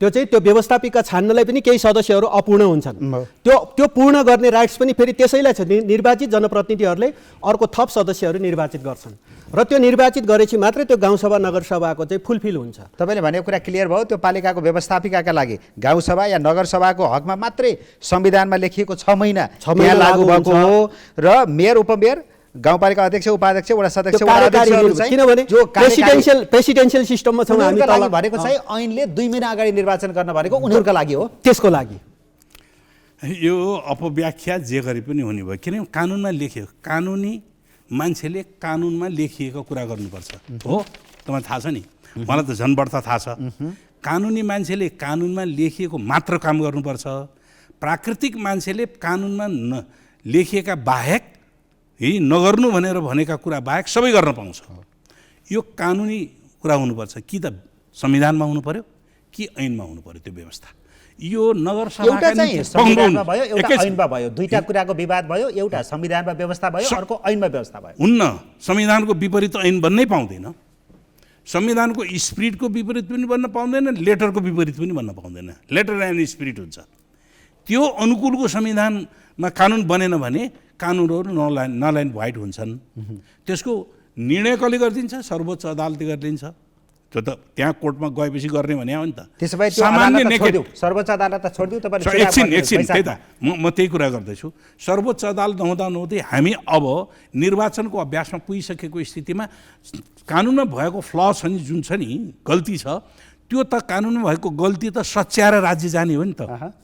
त्यो व्यवस्थापिका छान्नलाई पनि केही सदस्यहरू अपूर्ण हुन्छन्। म- त्यो पूर्ण गर्ने राइट्स पनि फेरि त्यसैलाई छ, निर्वाचित जनप्रतिनिधिहरूले अर्को थप सदस्यहरू निर्वाचित गर्छन् र त्यो निर्वाचित गरेपछि मात्रै त्यो गाउँसभा नगरसभाको चाहिँ फुलफिल हुन्छ। तपाईँले भनेको कुरा क्लियर भयो। त्यो पालिकाको व्यवस्थापिकाका लागि गाउँसभा या नगरसभाको हकमा मात्रै संविधानमा लेखिएको 6 महिना महिना लागू लागू भएको हुन्छ। हो र मेयर उपमेयर गाउँपालिका अध्यक्ष उपाध्यक्ष वडा सदस्य त्यो वडा कार्यकारी अध्यक्षहरू चाहिँ किनभने जो कार्यकारी- प्रेसिडेन्सियल सिस्टममा छौँ हामी उनीहरूका लागि तल। भनेको चाहिँ ऐनले 2 महिना अगाडि निर्वाचन गर्न भनेको उनीहरूका लागि हो। त्यसको लागि यो अपव्याख्या जे गरे पनि हुने भयो। किनभने कानुनमा लेखियो, कानुनी मान्छेले कानुनमा लेखिएको कुरा गर्नुपर्छ हो। तपाईँलाई थाहा छ नि, मलाई त झन् बढ्ता थाहा छ। कानुनी मान्छेले कानुनमा लेखिएको मात्र काम गर्नुपर्छ। प्राकृतिक मान्छेले कानुनमा लेखिएका बाहेक नगर्नु भनेर भनेका कुरा बाहेक सबै गर्न पाउँछ। यो कानुनी कुरा हुनुपर्छ। कि त संविधानमा हुनु पर्यो कि ऐनमा हुनु पर्यो त्यो व्यवस्था। यो नगरसभाका एउटा चाहिँ निम्ति संविधानमा भयो, एउटा एकैछिन। ऐनमा भयो। दुईटा कुराको विवाद भयो। एउटा संविधानमा व्यवस्था भयो, अर्को ऐनमा व्यवस्था भयो। हुन्न, संविधानको विपरीत ऐन बन्नै पाउँदैन। संविधानको स्पिरिटको विपरीत पनि बन्न पाउँदैन, लेटरको विपरीत पनि बन्न पाउँदैन। लेटर एन्ड स्पिरिट हुन्छ। त्यो अनुकूलको संविधानमा कानुन बनेन भने कानुनहरू नलाइन भ्वाइट हुन्छन्। त्यसको निर्णय कसले गरिदिन्छ? सर्वोच्च अदालतले गरिदिन्छ। त्यो त त्यहाँ कोर्टमा गएपछि गर्ने भने हो नि त। त्यसो भए त्यो सामान्य अदालत नेकेट छोडिदिऊ, सर्वोच्च अदालत छोडिदिऊ। तपाईले एकछिन त्यही त म त्यही कुरा गर्दैछु। सर्वोच्च अदालत नहुँदै हामी अब निर्वाचनको अभ्यासमा पुगिसकेको स्थितिमा कानुनमा भएको फ्ल छ नि, जुन छ नि गल्ती छ, त्यो त कानुनमा भएको गल्ती त सच्याएर राज्य जाने हो नि त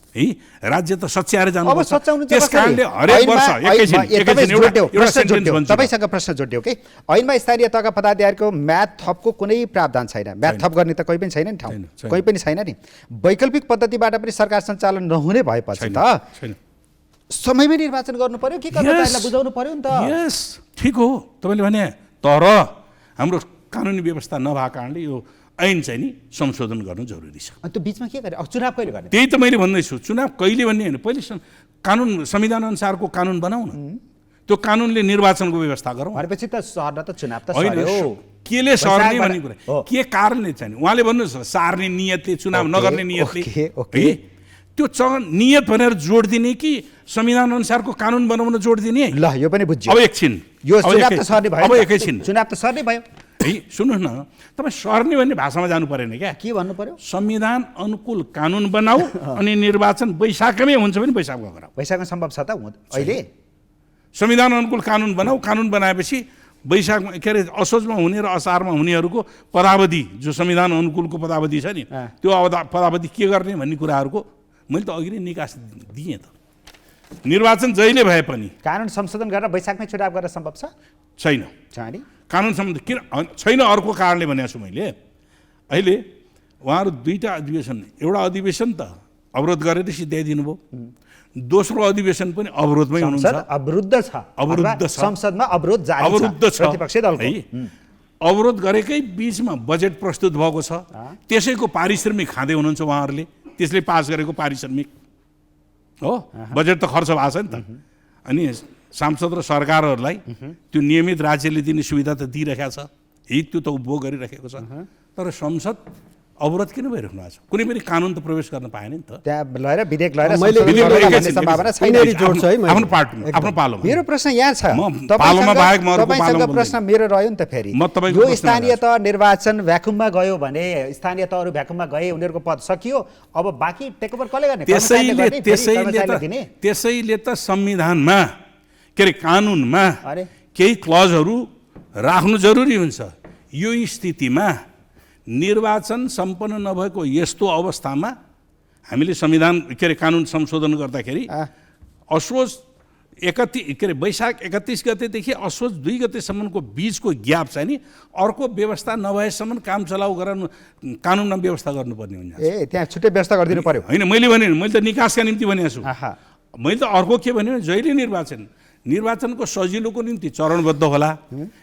है। राज्य त सच्याएर जानु अब पर्छ। सच्याउनु चाहिँ त्यस कारणले कसरी? हरेक वर्ष ऐनमा- एकैछिन तपाईँ एउटा प्रश्न सेन्टेन्स जोड्यौ, भन्छु। तपाईँसँग प्रश्न जोड्यौ कि ऐनमा स्थानीय तहका पदाधिकारीको म्याद थपको कुनै प्रावधान छैन। म्याद थप गर्ने त कोही पनि छैन नि, ठाउँ छैन। कोही पनि छैन नि। वैकल्पिक पद्धतिबाट पनि सरकार सञ्चालन नहुने भएपछि छैन, त छैन। समयमै निर्वाचन गर्नु पर्यो कि कर्मचारीलाई बुझाउनु पर्यो नि त। यस, ठिक हो तपाईँले भने। तर हाम्रो कानुनी व्यवस्था नभएको कारणले यो ऐन चाहिँ नि संशोधन गर्नु जरुरी छ। अनि त्यो बिचमा के गर्ने? अब चुनाव कहिले गर्ने? त्यही त मैले भन्दैछु। चुनाव कहिले भन्ने होइन, पहिले कानुन संविधान अनुसारको कानुन बनाऊ न। त्यो कानुनले निर्वाचनको व्यवस्था गरौँ। भनेपछि त सर्न त चुनाव त होइन, सर्यो। केले सर्ने वैशाखबाट- भन्ने कुरा हो। के कारणले चाहिँ उहाँले भन्नुहोस् न, सार्ने नियतले चुनाव ओके, नगर्ने नियतले ओके। है? त्यो नियत भनेर जोड दिने कि संविधान अनुसारको कानुन बनाउन जोड दिने? ल यो पनि बुझ्यो। अब एकछिन यो अब चुनाव त एकैछिन, सर्ने भयो अब नि त। एकैछिन चुनाव त सर्ने भयो। है, सुन्नुहोस् न, तपाईँ सर्ने भन्ने भाषामा जानु परेन क्या। के भन्नु पर्यो? संविधान अनुकूल कानुन बनाऊ अनि निर्वाचन वैशाखमै हुन्छ भने वैशाखमा गराऊ। वैशाखमा सम्भव छ त अहिले? संविधान अनुकूल कानुन बनाऊ। कानुन बनाएपछि वैशाखमा के अरे असोजमा हुने र असारमा हुनेहरूको पदावधि, जो संविधान अनुकूलको पदावधि छ नि, त्यो पदावधि के गर्ने भन्ने कुराहरूको मैले त अघि नै निकास दिएँ त। निर्वाचन जहिले भए पनि कानुन संशोधन गरेर वैशाखमै चुनाव गर्न सम्भव छ? छैन। नि कानुन सम्बन्धी किन छैन? अर्को कारणले भनेको छु मैले। अहिले उहाँहरू दुईवटा अधिवेशन, एउटा अधिवेशन त अवरोध गरेर सिध्याइदिनु भयो, दोस्रो अधिवेशन पनि अवरोधमै हुनुहुन्छ। अवरुद्ध छ, अवरुद्ध छ। संसदमा अवरोध जारी छ, अवरुद्ध छ प्रतिपक्षी दलको। है। अवरोध गरेकै बिचमा बजेट प्रस्तुत भएको छ, त्यसैको पारिश्रमिक खाँदै हुनुहुन्छ उहाँहरूले। त्यसले पास गरेको पारिश्रमिक हो, बजेट त खर्च भएको छ नि त। अनि सांसद र सरकारहरूलाई त्यो नियमित राज्यले दिने सुविधा त दिइरहेको छ, त्यो त उपभोग गरिरहेको छ। तर संसद अवरोध किन भइराख्नु भएको छ? कुनै पनि कानुन त प्रवेश गर्न पाएन नि त। त्यहाँ लगाएर विधेयक लगाएर मैले संशोधन विधेयक गर्न एकैछिन, भन्ने सम्भावना छैन। यिनीहरू जोड्छ है मैले। आफ्नो पार्टीमा, आफ्नो पालोमा। मेरो प्रश्न यहाँ छ, पालोमा बाहेक म अरूको तपाईसँग पालोमा प्रश्न मेरो रह्यो नि त फेरि। म तपाईँको यो प्रश्न स्थानीय तह निर्वाचन भ्याकुममा गयो भने, स्थानीय तहहरू भ्याकुममा गए, उनीहरूको पद सकियो, अब बाँकी टेकओभर कसले गर्ने? त्यसैले त संविधानमा के अरे कानुनमा अरे केही क्लजहरू राख्नु जरुरी हुन्छ। यो स्थितिमा निर्वाचन सम्पन्न नभएको यस्तो अवस्थामा हामीले संविधान के अरे कानुन संशोधन गर्दाखेरि असोज वैशाख 31 गतेदेखि असोज 2 गतेसम्मको बिचको ग्याप चाहिँ नि अर्को व्यवस्था नभएसम्म काम चलाउ गराउनु, कानुनमा व्यवस्था गर्नुपर्ने हुन्छ। त्यहाँ छुट्टै व्यवस्था गरिदिनु पर्यो। होइन, मैले त निकासका निम्ति भनेको छु। मैले त अर्को के भने जहिले निर्वाचनको सजिलोको निम्ति चरणबद्ध होला,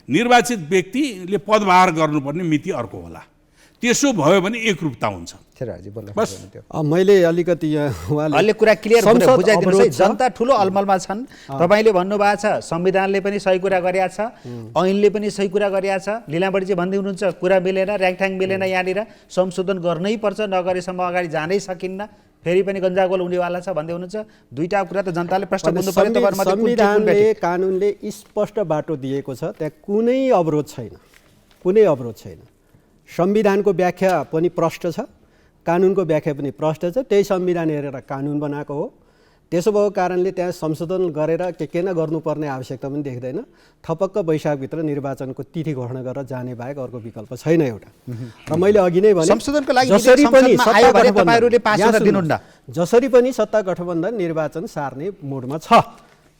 निर्वाचित व्यक्तिले पदभार गर्नुपर्ने मिति अर्को होला। त्यसो भयो भने एकरूपता हुन्छ। शेरबहादुरजी बोल्न बस। खोज्नु थियो। मैले अलिकति उहाँले अहिले कुरा क्लियर संसद बुझाइदिनुहोस् है। अवरोध छ। जनता ठुलो अलमलमा छन्। तपाईँले भन्नुभएको छ संविधानले पनि सही कुरा गरेका छ, ऐनले पनि सही कुरा गरेका छ। लीलाबढीजी भन्दै हुनुहुन्छ कुरा मिलेन, र्याङठ्याङ मिलेन, यहाँनिर संशोधन गर्नै पर्छ, नगरेसम्म अगाडि जानै सकिन्न, फेरि पनि गन्जागोल हुनेवाला छ भन्दै हुनुहुन्छ। दुईटा कुरा त जनताले प्रश्न बुझ्नु पर्यो। तपाईँहरूमध्ये कुन चाहिँ कुन संविधानले भेटे? कानुनले स्पष्ट बाटो दिएको छ, त्यहाँ कुनै अवरोध छैन, कुनै अवरोध छैन। संविधानको व्याख्या पनि प्रष्ट छ, कानुनको व्याख्या पनि प्रष्ट छ, त्यही संविधान हेरेर कानुन बनाएको हो। त्यसो भएको कारणले त्यहाँ संशोधन गरेर के न गर्नुपर्ने आवश्यकता पनि देख्दैन। थपक्क वैशाखभित्र निर्वाचनको तिथि घोषणा गरेर जाने बाहेक अर्को विकल्प छैन एउटा। र मैले अघि नै भने संशोधनको लागि जसरी पनि संसदमा आयो भने तपाईँहरूले पास हुन दिनुहुन्न। जसरी पनि सत्ता गठबन्धन निर्वाचन सार्ने मोडमा छ।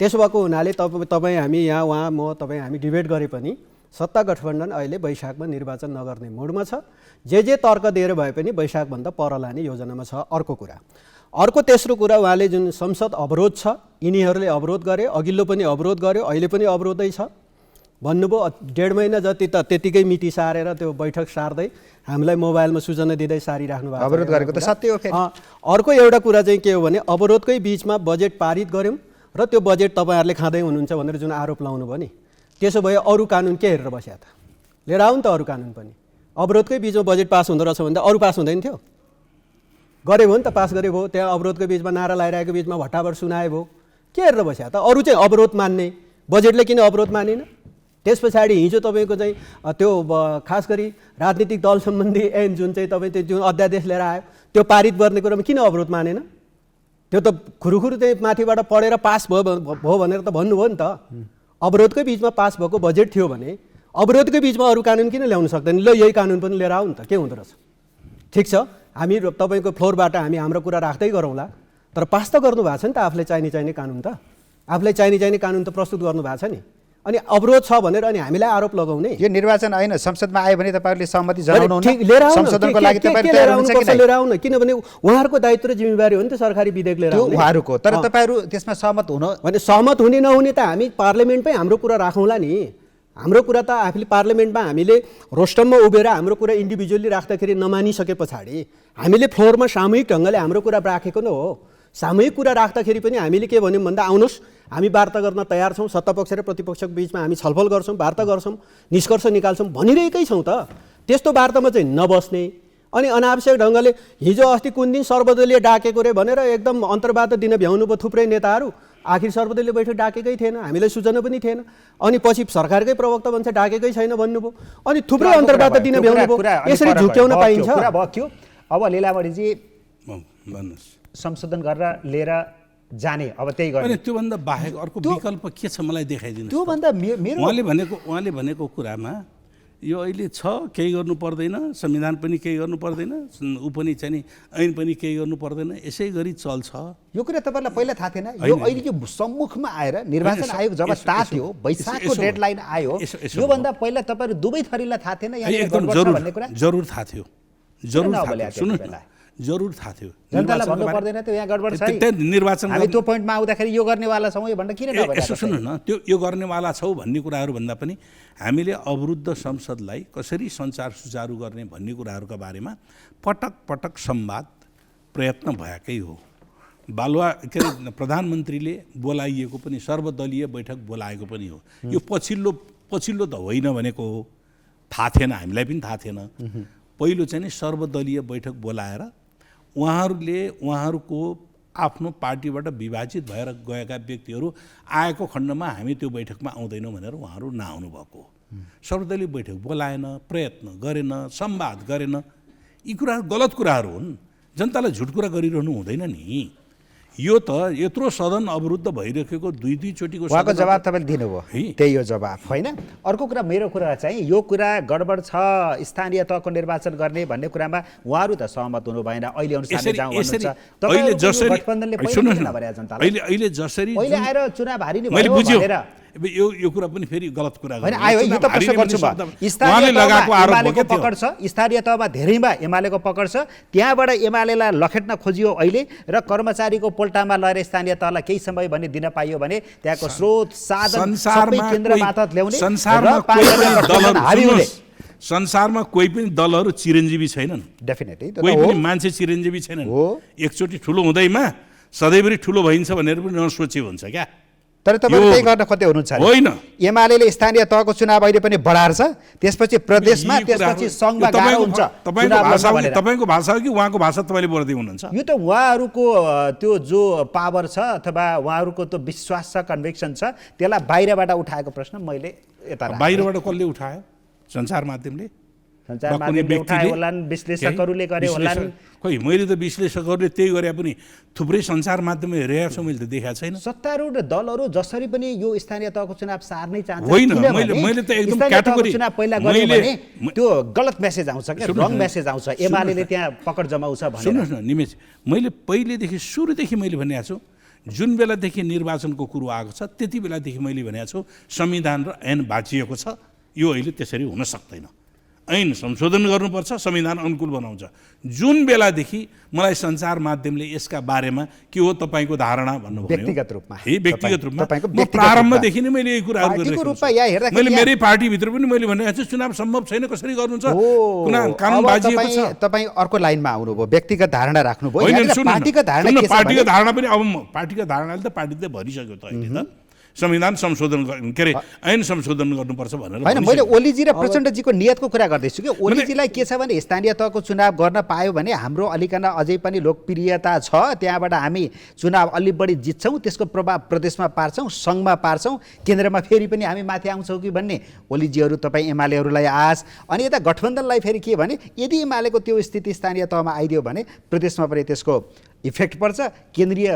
त्यसो भएको हुनाले तपाईँ हामी यहाँ उहाँ म तपाईँ हामी डिबेट गरे पनि सत्ता गठबन्धन अहिले वैशाखमा निर्वाचन नगर्ने मोडमा छ। जे तर्क दिएर भए पनि वैशाखभन्दा पर लाने योजनामा छ। अर्को कुरा, अर्को तेस्रो कुरा, उहाँले जुन संसद अवरोध छ, यिनीहरूले अवरोध गरे, अघिल्लो पनि अवरोध गर्यो, अहिले पनि अवरोधै छ भन्नुभयो। 1.5 महिना जति त त्यतिकै मिति सारेर त्यो बैठक सार्दै हामीलाई मोबाइलमा सूचना दिँदै सारिराख्नु भएको छ। अवरोध गरेको त सत्य हो। फेरि अर्को एउटा कुरा चाहिँ के हो भने अवरोधकै बिचमा बजेट पारित गऱ्यौँ र त्यो बजेट तपाईँहरूले खाँदै हुनुहुन्छ भनेर जुन आरोप लाउनु भयो नि, त्यसो भए अरू कानुन के हेरेर बस्या त? लिएर आउनु त अरू कानुन पनि। अवरोधकै बिचमा बजेट पास हुँदो रहेछ भने त अरू पास हुँदैन थियो? गरे भयो नि त, पास गरे भयो। त्यहाँ अवरोधको बिचमा नारा लगाइरहेको बिचमा भट्टाभर सुनाए भयो, के हेरेर बस्या त? अरू चाहिँ अवरोध मान्ने, बजेटले किन अवरोध मानेन? त्यस पछाडि हिजो तपाईँको चाहिँ त्यो खास गरी राजनीतिक दल सम्बन्धी ऐन जुन चाहिँ तपाईँ त्यो जुन अध्यादेश लिएर आयो त्यो पारित गर्ने कुरामा किन अवरोध मानेन? त्यो त खुरुखुरु चाहिँ माथिबाट पढेर पास भयो भनेर त भन्नुभयो नि त। अवरोधकै बिचमा पास भएको बजेट थियो भने अवरोधकै बिचमा अरू कानुन किन ल्याउन सक्दैन? ल यही कानुन पनि लिएर आऊ नि त, के हुँदो रहेछ? ठिक छ, हामी तपाईँको फ्लोरबाट हामी हाम्रो कुरा राख्दै गरौँला, तर पास त गर्नु भएको छ नि त आफूले चाहिने कानुन त। आफूलाई चाहिने कानुन त प्रस्तुत गर्नु भएको छ नि। अनि अवरोध छ भनेर अनि हामीलाई आरोप लगाउने? यो निर्वाचन होइन, संसदमा आयो भने तपाईँहरूले सहमति जनाउनुहुन्न? लिएर आउन, संशोधनको लागि तपाईहरु तयार हुनुहुन्छ कि लिएर आउन, किनभने उहाँहरूको दायित्व र जिम्मेवारी हो नि त सरकारी विधेयक लिएर आउने। उहाँहरूको, तर तपाईँहरू त्यसमा सहमत हुनु भने सहमत हुने नहुने त हामी पार्लियामेन्टमै हाम्रो कुरा राखौँला नि। हाम्रो कुरा त आफूले पार्लियामेन्टमा हामीले रोस्टममा उभिएर हाम्रो कुरा इन्डिभिजुअली राख्दाखेरि नमानिसके पछाडि हामीले फ्लोरमा सामूहिक ढङ्गले हाम्रो कुरा राखेको न हो। सामूहिक कुरा राख्दाखेरि पनि हामीले के भन्यौँ भन्दा आउनुहोस् हामी वार्ता गर्न तयार छौँ, सत्तापक्ष र प्रतिपक्षको बिचमा हामी छलफल गर्छौँ, वार्ता गर्छौँ, निष्कर्ष निकाल्छौँ भनिरहेकै छौँ त। त्यस्तो वार्तामा चाहिँ नबस्ने अनि अनावश्यक ढङ्गले हिजो अस्ति कुन दिन सर्वदलीय डाकेको रे भनेर एकदम अन्तर्वार्ता दिन भ्याउनु भयो थुप्रै नेताहरू। आखिर सर्वदलीय बैठक डाकेकै थिएन, हामीलाई सूचना पनि थिएन। अनि पछि सरकारकै प्रवक्ता भन्छ डाकेकै छैन भन्नुभयो। अनि थुप्रै अन्तर्वार्ता दिन भ्याउनु भयो। यसरी झुक्याउन पाइन्छ? अब लीलाबढीजी भन्नुहोस्, संशोधन गरेर लिएर जाने अब त्यही गर्ने? अनि त्योभन्दा बाहेक अर्को विकल्प के छ मलाई देखाइदिनु। त्योभन्दा मेरो उहाँले भनेको कुरामा यो अहिले छ, केही गर्नु पर्दैन, संविधान पनि केही गर्नु पर्दैन, ऊ पनि चाहिँ ऐन पनि केही गर्नु पर्दैन, यसै गरी चल्छ। यो कुरा तपाईँलाई पहिला थाहा थिएन? यो अहिले यो सम्मुखमा आएर निर्वाचन आयोग जब तात्यो, वैशाखको डेडलाइन आयो, योभन्दा पहिला तपाईँहरू दुवै थरीलाई थाहा थिएन एकदम जरुर थाहा थियो, जरुर थाहा थियो। जनतालाई भन्नु पर्दैन त्यो यहाँ गडबड छ निर्वाचन हामी त्यो पोइन्टमा आउँदाखेरि यो गर्नेवाला छौँ यो भन्दा किन नभएर? यसो सुन्नु न, त्यो यो गर्नेवाला छौ भन्ने कुराहरू भन्दा पनि हामीले अवरुद्ध संसदलाई कसरी सञ्चार सुचारू गर्ने भन्ने कुराहरूका बारेमा पटक पटक संवाद प्रयत्न भएकै हो। बालुवा के अरे प्रधानमन्त्रीले बोलाइएको पनि सर्वदलीय बैठक बोलाएको पनि हो। यो पछिल्लो त होइन भनेको हो, थाहा थिएन, हामीलाई पनि थाहा थिएन। पहिलो चाहिँ नि सर्वदलीय बैठक बोलाएर उहाँहरूको आफ्नो पार्टीबाट विभाजित भएर गएका व्यक्तिहरू आएको खण्डमा हामी त्यो बैठकमा आउँदैनौँ भनेर उहाँहरू नआउनु भएको। सर्वदलीय बैठक बोलाएन, प्रयत्न गरेन, संवाद गरेन। यी कुराहरू गलत कुराहरू हुन्, जनतालाई झुट कुरा गरिरहनु हुँदैन नि। यो त यत्रो सदन अवरुद्ध भइरहेको दुई चोटिको उहाँको जवाब तपाईँले दिनुभयो, त्यही हो जवाब होइन। अर्को कुरा मेरो कुरा चाहिँ यो कुरा गडबड छ स्थानीय तहको निर्वाचन गर्ने भन्ने कुरामा उहाँहरू त सहमत हुनु भएन। अहिले अनुसार जाउँ भन्नुहुन्छ अहिले जसरी अहिले जसरी आएर चुनाव हारि नै भयो भनेर यो कुरा पनि फेरि गलत कुरा होइन आयो। यो त प्रश्न गर्छु म, एमालेको पकड छ, स्थानीय तहमा धेरैमा एमालेको पकड छ, त्यहाँबाट एमालेलाई लखेट्न खोजियो अहिले र कर्मचारीको पोल्टामा लगेर स्थानीय तहलाई केही समय भने दिन पाइयो भने त्यहाँको स्रोत साधन सबै केन्द्र मातहत ल्याउने र संसारमा कोही पनि दलहरू चिरञ्जीवी छैनन्, डेफिनेटली कोही पनि मान्छे चिरञ्जीवी छैनन्। हो। एकचोटि ठुलो हुँदैमा सधैँभरि ठुलो भइन्छ भनेर पनि नसोचे हुन्छ क्या। तर तपाईहरु त्यही गर्न खोज्दै हुनुहुन्छ नि? होइन, एमाले स्थानीय तहको चुनाव अहिले पनि बढाएर छ, त्यसपछि प्रदेशमा, त्यसपछि संघमा गाह्रो हुन्छ तपाईँको भाषा हो कि उहाँको भाषा तपाईँले बोल्दै हुनुहुन्छ? यो त उहाँहरूको त्यो जो पावर छ अथवा उहाँहरूको त्यो विश्वास छ, कन्भिक्सन छ, त्यसलाई बाहिरबाट उठाएको प्रश्न मैले यता राखेँ। बाहिरबाट कसले उठायो? सञ्चार माध्यमले, सञ्चार माध्यमले उठाए होलान्, विश्लेषकहरूले गरे होलान्। खोइ मैले त विश्लेषकहरूले त्यही गरे पनि थुप्रै सञ्चार माध्यमले हेरेको छु, मैले त देखाएको छैन। सत्तारूढ दलहरू जसरी पनि यो स्थानीय तहको चुनाव सार्नै चाहन्छ। होइन, मैले त एकदम क्याटेगोरी चुनाव पहिला गर्यो भने त्यो गलत मेसेज आउँछ क्या, रङ मेसेज आउँछ, एमाले त्यहाँ पकड जमाउँछ भनेर। सुन्नुहोस् न निमेश, मैले पहिलेदेखि सुरुदेखि मैले भनेको छु, जुन बेलादेखि निर्वाचनको कुरो आएको छ त्यति बेलादेखि मैले भनेको छु संविधान र ऐन बाँचिएको छ, यो अहिले त्यसरी हुन सक्दैन। ऐन संशोधन गर्नुपर्छ, संविधान अनुकूल बनाउँछ। जुन बेलादेखि मलाई सञ्चार माध्यमले यसका बारेमा के हो तपाईँको धारणा भन्नुभयो, व्यक्तिगत रूपमा व्यक्तिगत रूपमा म प्रारम्भदेखि नै मैले यही कुराहरू गरिरहेको छु। मैले मेरै पार्टीभित्र पनि मैले भनेको छु चुनाव सम्भव छैन, कसरी गर्नुहुन्छ, कानुन बाँचिएको छ। तपाईँ अर्को लाइनमा आउनुभयो, व्यक्तिगत धारणा राख्नुभयो। पार्टीगत धारणा पनि अब पार्टीको धारणाले त पार्टी त भरिसक्यो त अहिले त, संविधान संशोधन के अरे ऐन संशोधन गर्नुपर्छ भनेर। होइन, मैले ओलीजी र प्रचण्डजीको नियतको कुरा गर्दैछु कि ओलीजीलाई के छ भने स्थानीय तहको चुनाव गर्न पायो भने हाम्रो अलिकन अझै पनि लोकप्रियता छ, त्यहाँबाट हामी चुनाव अलि बढी जित्छौँ, त्यसको प्रभाव प्रदेशमा पार्छौँ, सङ्घमा पार्छौँ, केन्द्रमा फेरि पनि हामी माथि आउँछौँ कि भन्ने ओलीजीहरू तपाईँ एमालेहरूलाई आश। अनि यता गठबन्धनलाई फेरि के भने यदि एमालेको त्यो स्थिति स्थानीय तहमा आइदियो भने प्रदेशमा पनि त्यसको इफेक्ट पर्छ, केन्द्रीय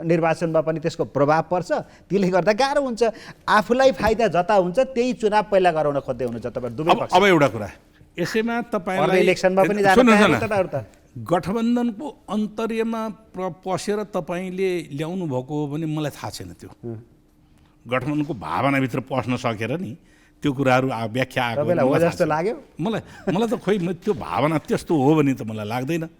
निर्वाचनमा पनि त्यसको प्रभाव पर्छ, त्यसले गर्दा गाह्रो हुन्छ। आफूलाई फाइदा जता हुन्छ त्यही चुनाव पहिला गराउन खोज्दै हुनुहुन्छ तपाईँ दुवै पक्ष। अब एउटा कुरा यसैमा तपाईँलाई इलेक्सनमा पनि जानु तपाईहरु त गठबन्धनको अन्तर्यमा पसेर तपाईँले ल्याउनु भएको हो भने मलाई थाहा छैन। त्यो गठबन्धनको भावनाभित्र पस्न सकेर नि त्यो कुराहरू व्याख्या आएको जस्तो लाग्यो मलाई त खोइ त्यो भावना त्यस्तो हो भने त मलाई लाग्दैन।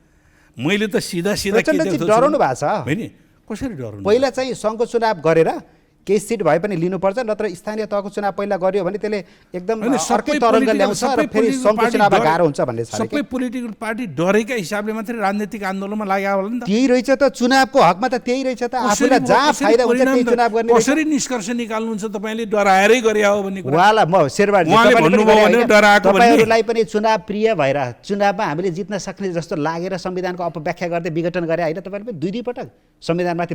मैले त सिधा डराउनु भएको छ होइन, कसरी डराउनु? पहिला चाहिँ सङ्घको चुनाव गरेर केही सिट भए पनि लिनुपर्छ, नत्र स्थानीय तहको चुनाव पहिला गर्यो भने त्यसले एकदम अर्कै तरङ्ग ल्याउँछ र फेरि सङ्घको चुनावमा गाह्रो हुन्छ भन्ने छ। सबै पोलिटिकल पार्टी डरेका हिसाबले मात्रै राजनीतिक आन्दोलनमा लाग्यो होला नि त। त्यही रहेछ त, चुनावको हकमा त त्यही रहेछ त, आफूलाई जहाँ फाइदा हुन्छ त्यही चुनाव गर्ने। कसरी निष्कर्ष निकाल्नुहुन्छ तपाईँले? डराएरै गरे हो भन्ने कुरा उहाँलाई म शेरबहादुर तपाईँहरूलाई पनि चुनाव प्रिय भएर चुनावमा हामीले जित्न सक्ने जस्तो लागेर संविधानको अपव्याख्या गर्दै विघटन गरे होइन? तपाईँले पनि दुई पटक संविधानमाथि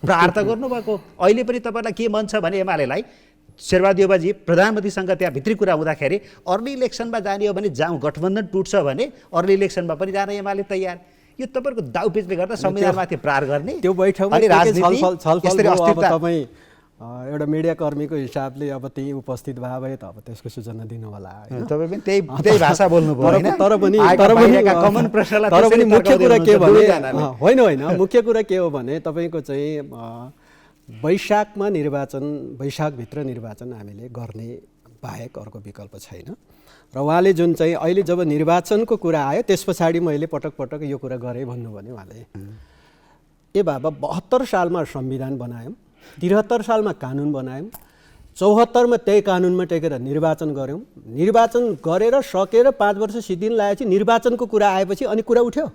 प्रहार त गर्नुभएको। अहिले पनि तपाईँलाई के मन छ भने एमालेलाई शेरबहादुर देउवाजी प्रधानमन्त्रीसँग त्यहाँ भित्री कुरा हुँदाखेरि अर्ली इलेक्सनमा जाने हो भने जाउँ, गठबन्धन टुट्छ भने अर्ली इलेक्सनमा पनि जान एमाले तयार। यो तपाईँको दाउपेचले गर्दा संविधानमाथि प्रहार गर्ने त्यो बैठकमा तपाईँ एउटा मिडिया कर्मीको हिसाबले अब त्यही उपस्थित भए भए त अब त्यसको सूचना दिनु होला। तपाईँ पनि त्यही भाषा बोल्नुभयो तर पनि मुख्य कुरा के भने मुख्य कुरा के हो भने तपाईँको चाहिँ वैशाखमा निर्वाचन, वैशाखभित्र निर्वाचन हामीले गर्ने बाहेक अर्को विकल्प छैन। र उहाँले जुन चाहिँ अहिले जब निर्वाचनको कुरा आयो त्यस पछाडि मैले पटक पटक यो कुरा गरेँ भन्नुभयो भने उहाँले ए बाबा 72 सालमा संविधान बनायौँ, 73 सालमा कानुन बनायौँ, 74मा त्यही कानुनमा टेकेर निर्वाचन गऱ्यौँ, निर्वाचन गरेर सकेर 5 वर्ष सिद्धिन लागेपछि निर्वाचनको कुरा आएपछि अनि कुरा उठ्यो।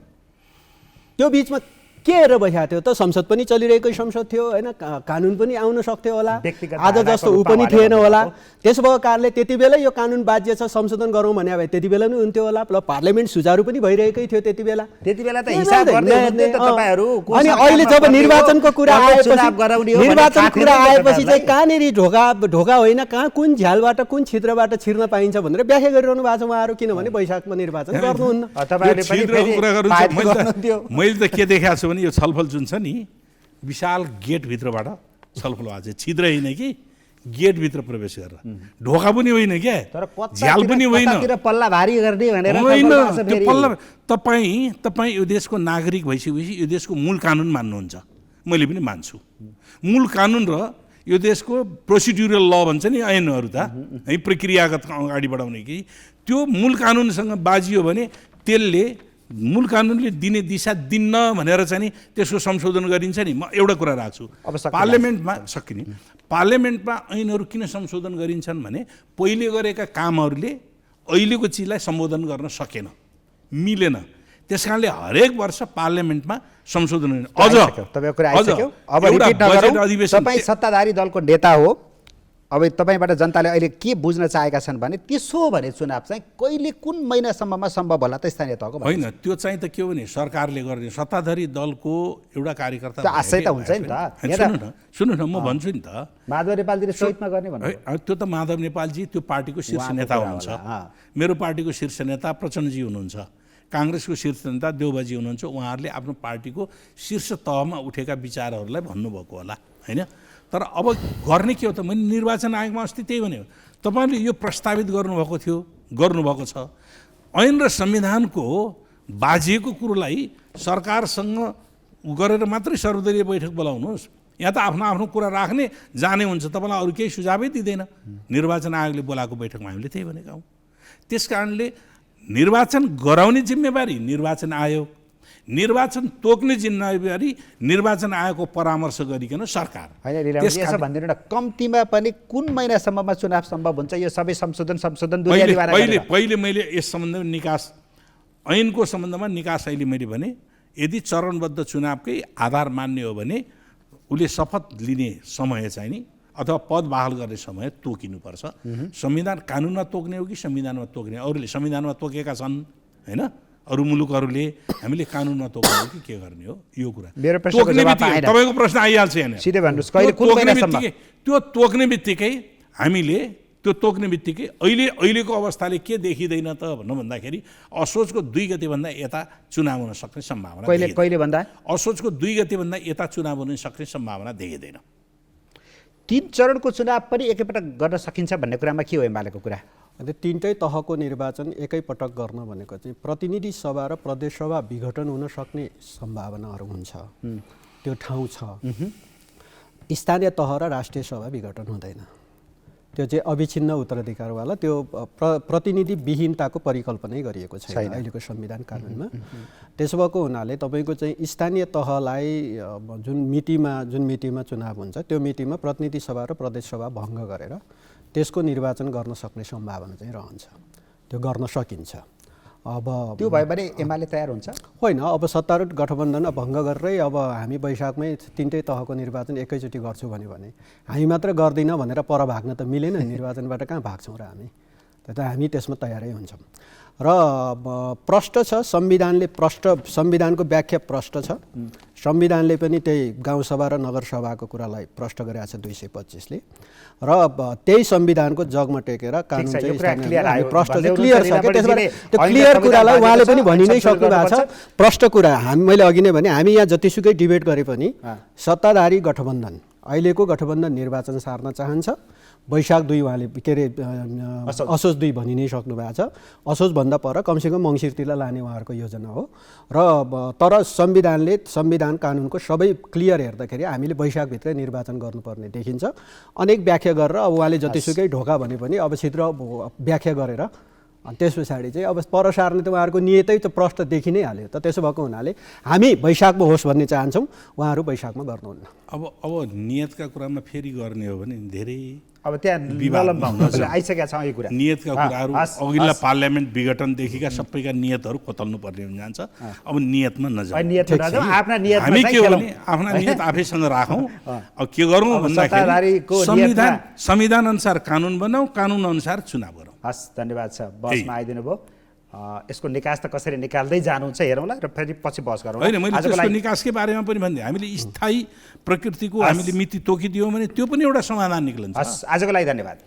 त्यो बिचमा के हेरेर बसेको थियो त? संसद पनि चलिरहेकै संसद थियो होइन, कानुन पनि आउन सक्थ्यो होला, आज जस्तो ऊ पनि थिएन होला। त्यसो भएको कारणले त्यति बेला यो कानुन बाध्य छ संशोधन गरौँ भने भए त्यति बेला पनि हुन्थ्यो होला। पार्लियामेन्ट सुचारू पनि भइरहेकै थियो त्यति बेला त हिसाब गर्दै हुनुहुन्थ्यो त तपाईहरु। अनि अहिले जब निर्वाचनको कुरा आएपछि चाहिँ कहाँनिर ढोका होइन, कहाँ कुन झ्यालबाट कुन छिद्रबाट छिर्न पाइन्छ भनेर व्याख्या गरिरहनु भएको छ उहाँहरू। किनभने वैशाखमा निर्वाचन गर्नुहुन्न। मैले त के देखाएको छु भने यो छलफल जुन छ नि विशाल गेटभित्रबाट छलफल भएको छ, छिद्र होइन कि गेटभित्र प्रवेश गरेर, ढोका पनि होइन क्या, झ्याल पनि होइन, पल्ला भारी गर्ने भनेर होइन। त्यो पल्ला तपाईँ यो देशको नागरिक भइसकेपछि यो देशको मूल कानुन मान्नुहुन्छ, मैले पनि मान्छु। मूल कानुन र यो देशको प्रोसिड्युरल ल भन्छ नि ऐनहरू त है, प्रक्रियागत अगाडि बढाउने कि त्यो मूल कानुनसँग बाजियो भने त्यसले मूल कानुनले दिने दिशा दिन्न भनेर चाहिँ नि त्यसको संशोधन गरिन्छ नि। म एउटा कुरा राख्छु, पार्लियामेन्टमा सकिने पार्लियामेन्टमा ऐनहरू किन संशोधन गरिन्छन् भने पहिले गरेका कामहरूले अहिलेको चिजलाई सम्बोधन गर्न सकेन, मिलेन। त्यस कारणले हरेक वर्ष पार्लियामेन्टमा संशोधन अझ तपाईँको कुरा आइसक्यो। अब एउटा रिपिट बजेट नगरौँ, अधिवेशन तपाईँ सत्ताधारी दलको नेता हो, अब तपाईँबाट जनताले अहिले के बुझ्न चाहेका छन् भने त्यसो भने चुनाव चाहिँ कहिले कुन महिनासम्ममा सम्भव होला त स्थानीय तहको? होइन, त्यो चाहिँ त के हो भने सरकारले गर्ने, सत्ताधारी दलको एउटा कार्यकर्ता त्यो आशय त हुन्छ नि त। सुन्नु न, म भन्छु नि त, माधव नेपालजीले सहितमा गर्ने भन्नु। त्यो त माधव नेपालजी त्यो पार्टीको शीर्ष नेता हुनुहुन्छ, मेरो पार्टीको शीर्ष नेता प्रचण्डजी हुनुहुन्छ, काङ्ग्रेसको शीर्ष नेता देउबाजी हुनुहुन्छ। उहाँहरूले आफ्नो पार्टीको शीर्ष तहमा उठेका विचारहरूलाई भन्नुभएको होला, होइन? तर अब गर्ने के हो त, मैले निर्वाचन आयोगमा अस्ति त्यही भने, तपाईँले यो प्रस्तावित गर्नुभएको छ, ऐन र संविधानको बाजिएको कुरोलाई सरकारसँग गरेर मात्रै सर्वदलीय बैठक बोलाउनुहोस्। यहाँ त आफ्नो आफ्नो कुरा राख्ने जाने हुन्छ, तपाईँलाई अरू केही सुझावै दिँदैन। निर्वाचन आयोगले बोलाएको बैठकमा हामीले त्यही भनेका हौँ। त्यस कारणले निर्वाचन गराउने जिम्मेवारी निर्वाचन आयोग, निर्वाचन तोक्ने जिम्मेवारी निर्वाचन आयोगको परामर्श गरिकन सरकार। होइन, यसो भनिदिनु न, कम्तीमा पनि कुन महिनासम्ममा चुनाव सम्भव हुन्छ? यो सबै संशोधन पहिले मैले यस सम्बन्धमा निकास ऐनको सम्बन्धमा निकास अहिले मैले भने, यदि चरणबद्ध चुनावकै आधार मान्ने हो भने उसले शपथ लिने समय चाहिँ नि अथवा पद बहाल गर्ने समय तोकिनुपर्छ। संविधान कानुनमा तोक्ने हो कि संविधानमा तोक्ने? अरूले संविधानमा तोकेका छन्, होइन? अरू मुलुकहरूले, हामीले कानुनमा तोक्ने हो कि के गर्ने हो? यो कुरा तपाईँको प्रश्न आइहाल्छ यहाँ। सिधै भन्नुहोस्, कहिले कुन महिनासम्म? त्यो तोक्ने बित्तिकै हामीले अहिलेको अवस्थाले के देखिँदैन त भन्दाखेरि असोजको 2 गतेभन्दा यता चुनाव हुन सक्ने सम्भावना कहिले भन्दा? असोजको 2 गतेभन्दा यता चुनाव हुन सक्ने सम्भावना देखिँदैन। 3 चरणको चुनाव पनि एकैपटक गर्न सकिन्छ भन्ने कुरामा के हो एमालेको कुरा? अन्त 3टै तहको निर्वाचन एकैपटक गर्न भनेको चाहिँ प्रतिनिधि सभा र प्रदेश सभा विघटन हुन सक्ने सम्भावनाहरू हुन्छ, त्यो ठाउँ छ। स्थानीय तह र राष्ट्रिय सभा विघटन हुँदैन, त्यो चाहिँ अविच्छिन्न उत्तराधिकारवाला, त्यो प्रतिनिधि विहीनताको परिकल्पनै गरिएको छैन अहिलेको संविधान कानुनमा। त्यसो भएको हुनाले तपाईँको चाहिँ स्थानीय तहलाई जुन मितिमा चुनाव हुन्छ, त्यो मितिमा प्रतिनिधि सभा र प्रदेश सभा भङ्ग गरेर त्यसको निर्वाचन गर्न सक्ने सम्भावना चाहिँ रहन्छ, त्यो गर्न सकिन्छ। अब त्यो भयो भने एमाले तयार हुन्छ? होइन, अब सत्तारूढ गठबन्धन भङ्ग गरेरै अब हामी वैशाखमै 3टै तहको निर्वाचन एकैचोटि गर्छु भने हामी मात्र गर्दिनँ भनेर पर भाग्न त मिलेन, निर्वाचनबाट कहाँ भाग्छौँ र हामी? हामी त्यसमा तयारै हुन्छौँ। र प्रष्ट छ, संविधानको व्याख्या प्रष्ट छ। संविधानले पनि त्यही गाउँसभा र नगरसभाको कुरालाई प्रष्ट गरेको छ 225ले, र त्यही संविधानको जगमा टेकेर कानुन चाहिँ प्रष्ट चाहिँ क्लियर छ। त्यो क्लियर कुरालाई उहाँले पनि भनि नै सक्नु भएको छ। प्रष्ट कुरा मैले अघि नै भने, हामी यहाँ जतिसुकै डिबेट गरे पनि सत्ताधारी गठबन्धन, अहिलेको गठबन्धन निर्वाचन सार्न चाहन्छ। वैशाख 2 उहाँले के अरे असोज 2 भनि नै सक्नु भएको छ। असोजभन्दा पर कमसेकम मङ्सिरतिर लाने उहाँहरूको योजना हो। र तर संविधान कानुनको सबै क्लियर हेर्दाखेरि हामीले वैशाखभित्रै निर्वाचन गर्नुपर्ने देखिन्छ। अनेक व्याख्या गरेर अब उहाँले जतिसुकै ढोका भने पनि अब छित्र व्याख्या गरेर त्यस पछाडि चाहिँ अब पर सार्ने त उहाँहरूको नियतै त प्रष्ट देखि नै हाल्यो त। त्यसो भएको हुनाले हामी वैशाखमा होस् भन्ने चाहन्छौँ, उहाँहरू वैशाखमा गर्नुहुन्न। अब नियतका कुरामा फेरि गर्ने हो भने धेरै अब त्यहाँ आइसकेका छ यो कुरा। नियतका कुराहरू अघिल्ला पार्लियामेन्ट विघटनदेखिका सबैका नियतहरू खोतल्नु पर्ने हुन जान्छ। अब नियतमा नजाउँ, हामी के हो भने आफ्ना नियत आफैसँग राखौँ। अब के गरौँ भन्दाखेरि संविधान अनुसार कानुन बनाऊ, कानुन अनुसार चुनाव गरौँ। हस्, धन्यवाद छ, बसमा आइदिनु भयो। यसको निकास त कसरी निकाल्दै जानुहुन्छ हेरौँला, र फेरि पछि बस गरौँ। होइन, मैले त्यसको निकासकै बारेमा पनि भनिदिएँ। हामीले स्थायी प्रकृतिको हामीले मिति तोकिदियौँ भने त्यो पनि एउटा समाधान निक्लन्छ। हस्, आजको लागि धन्यवाद।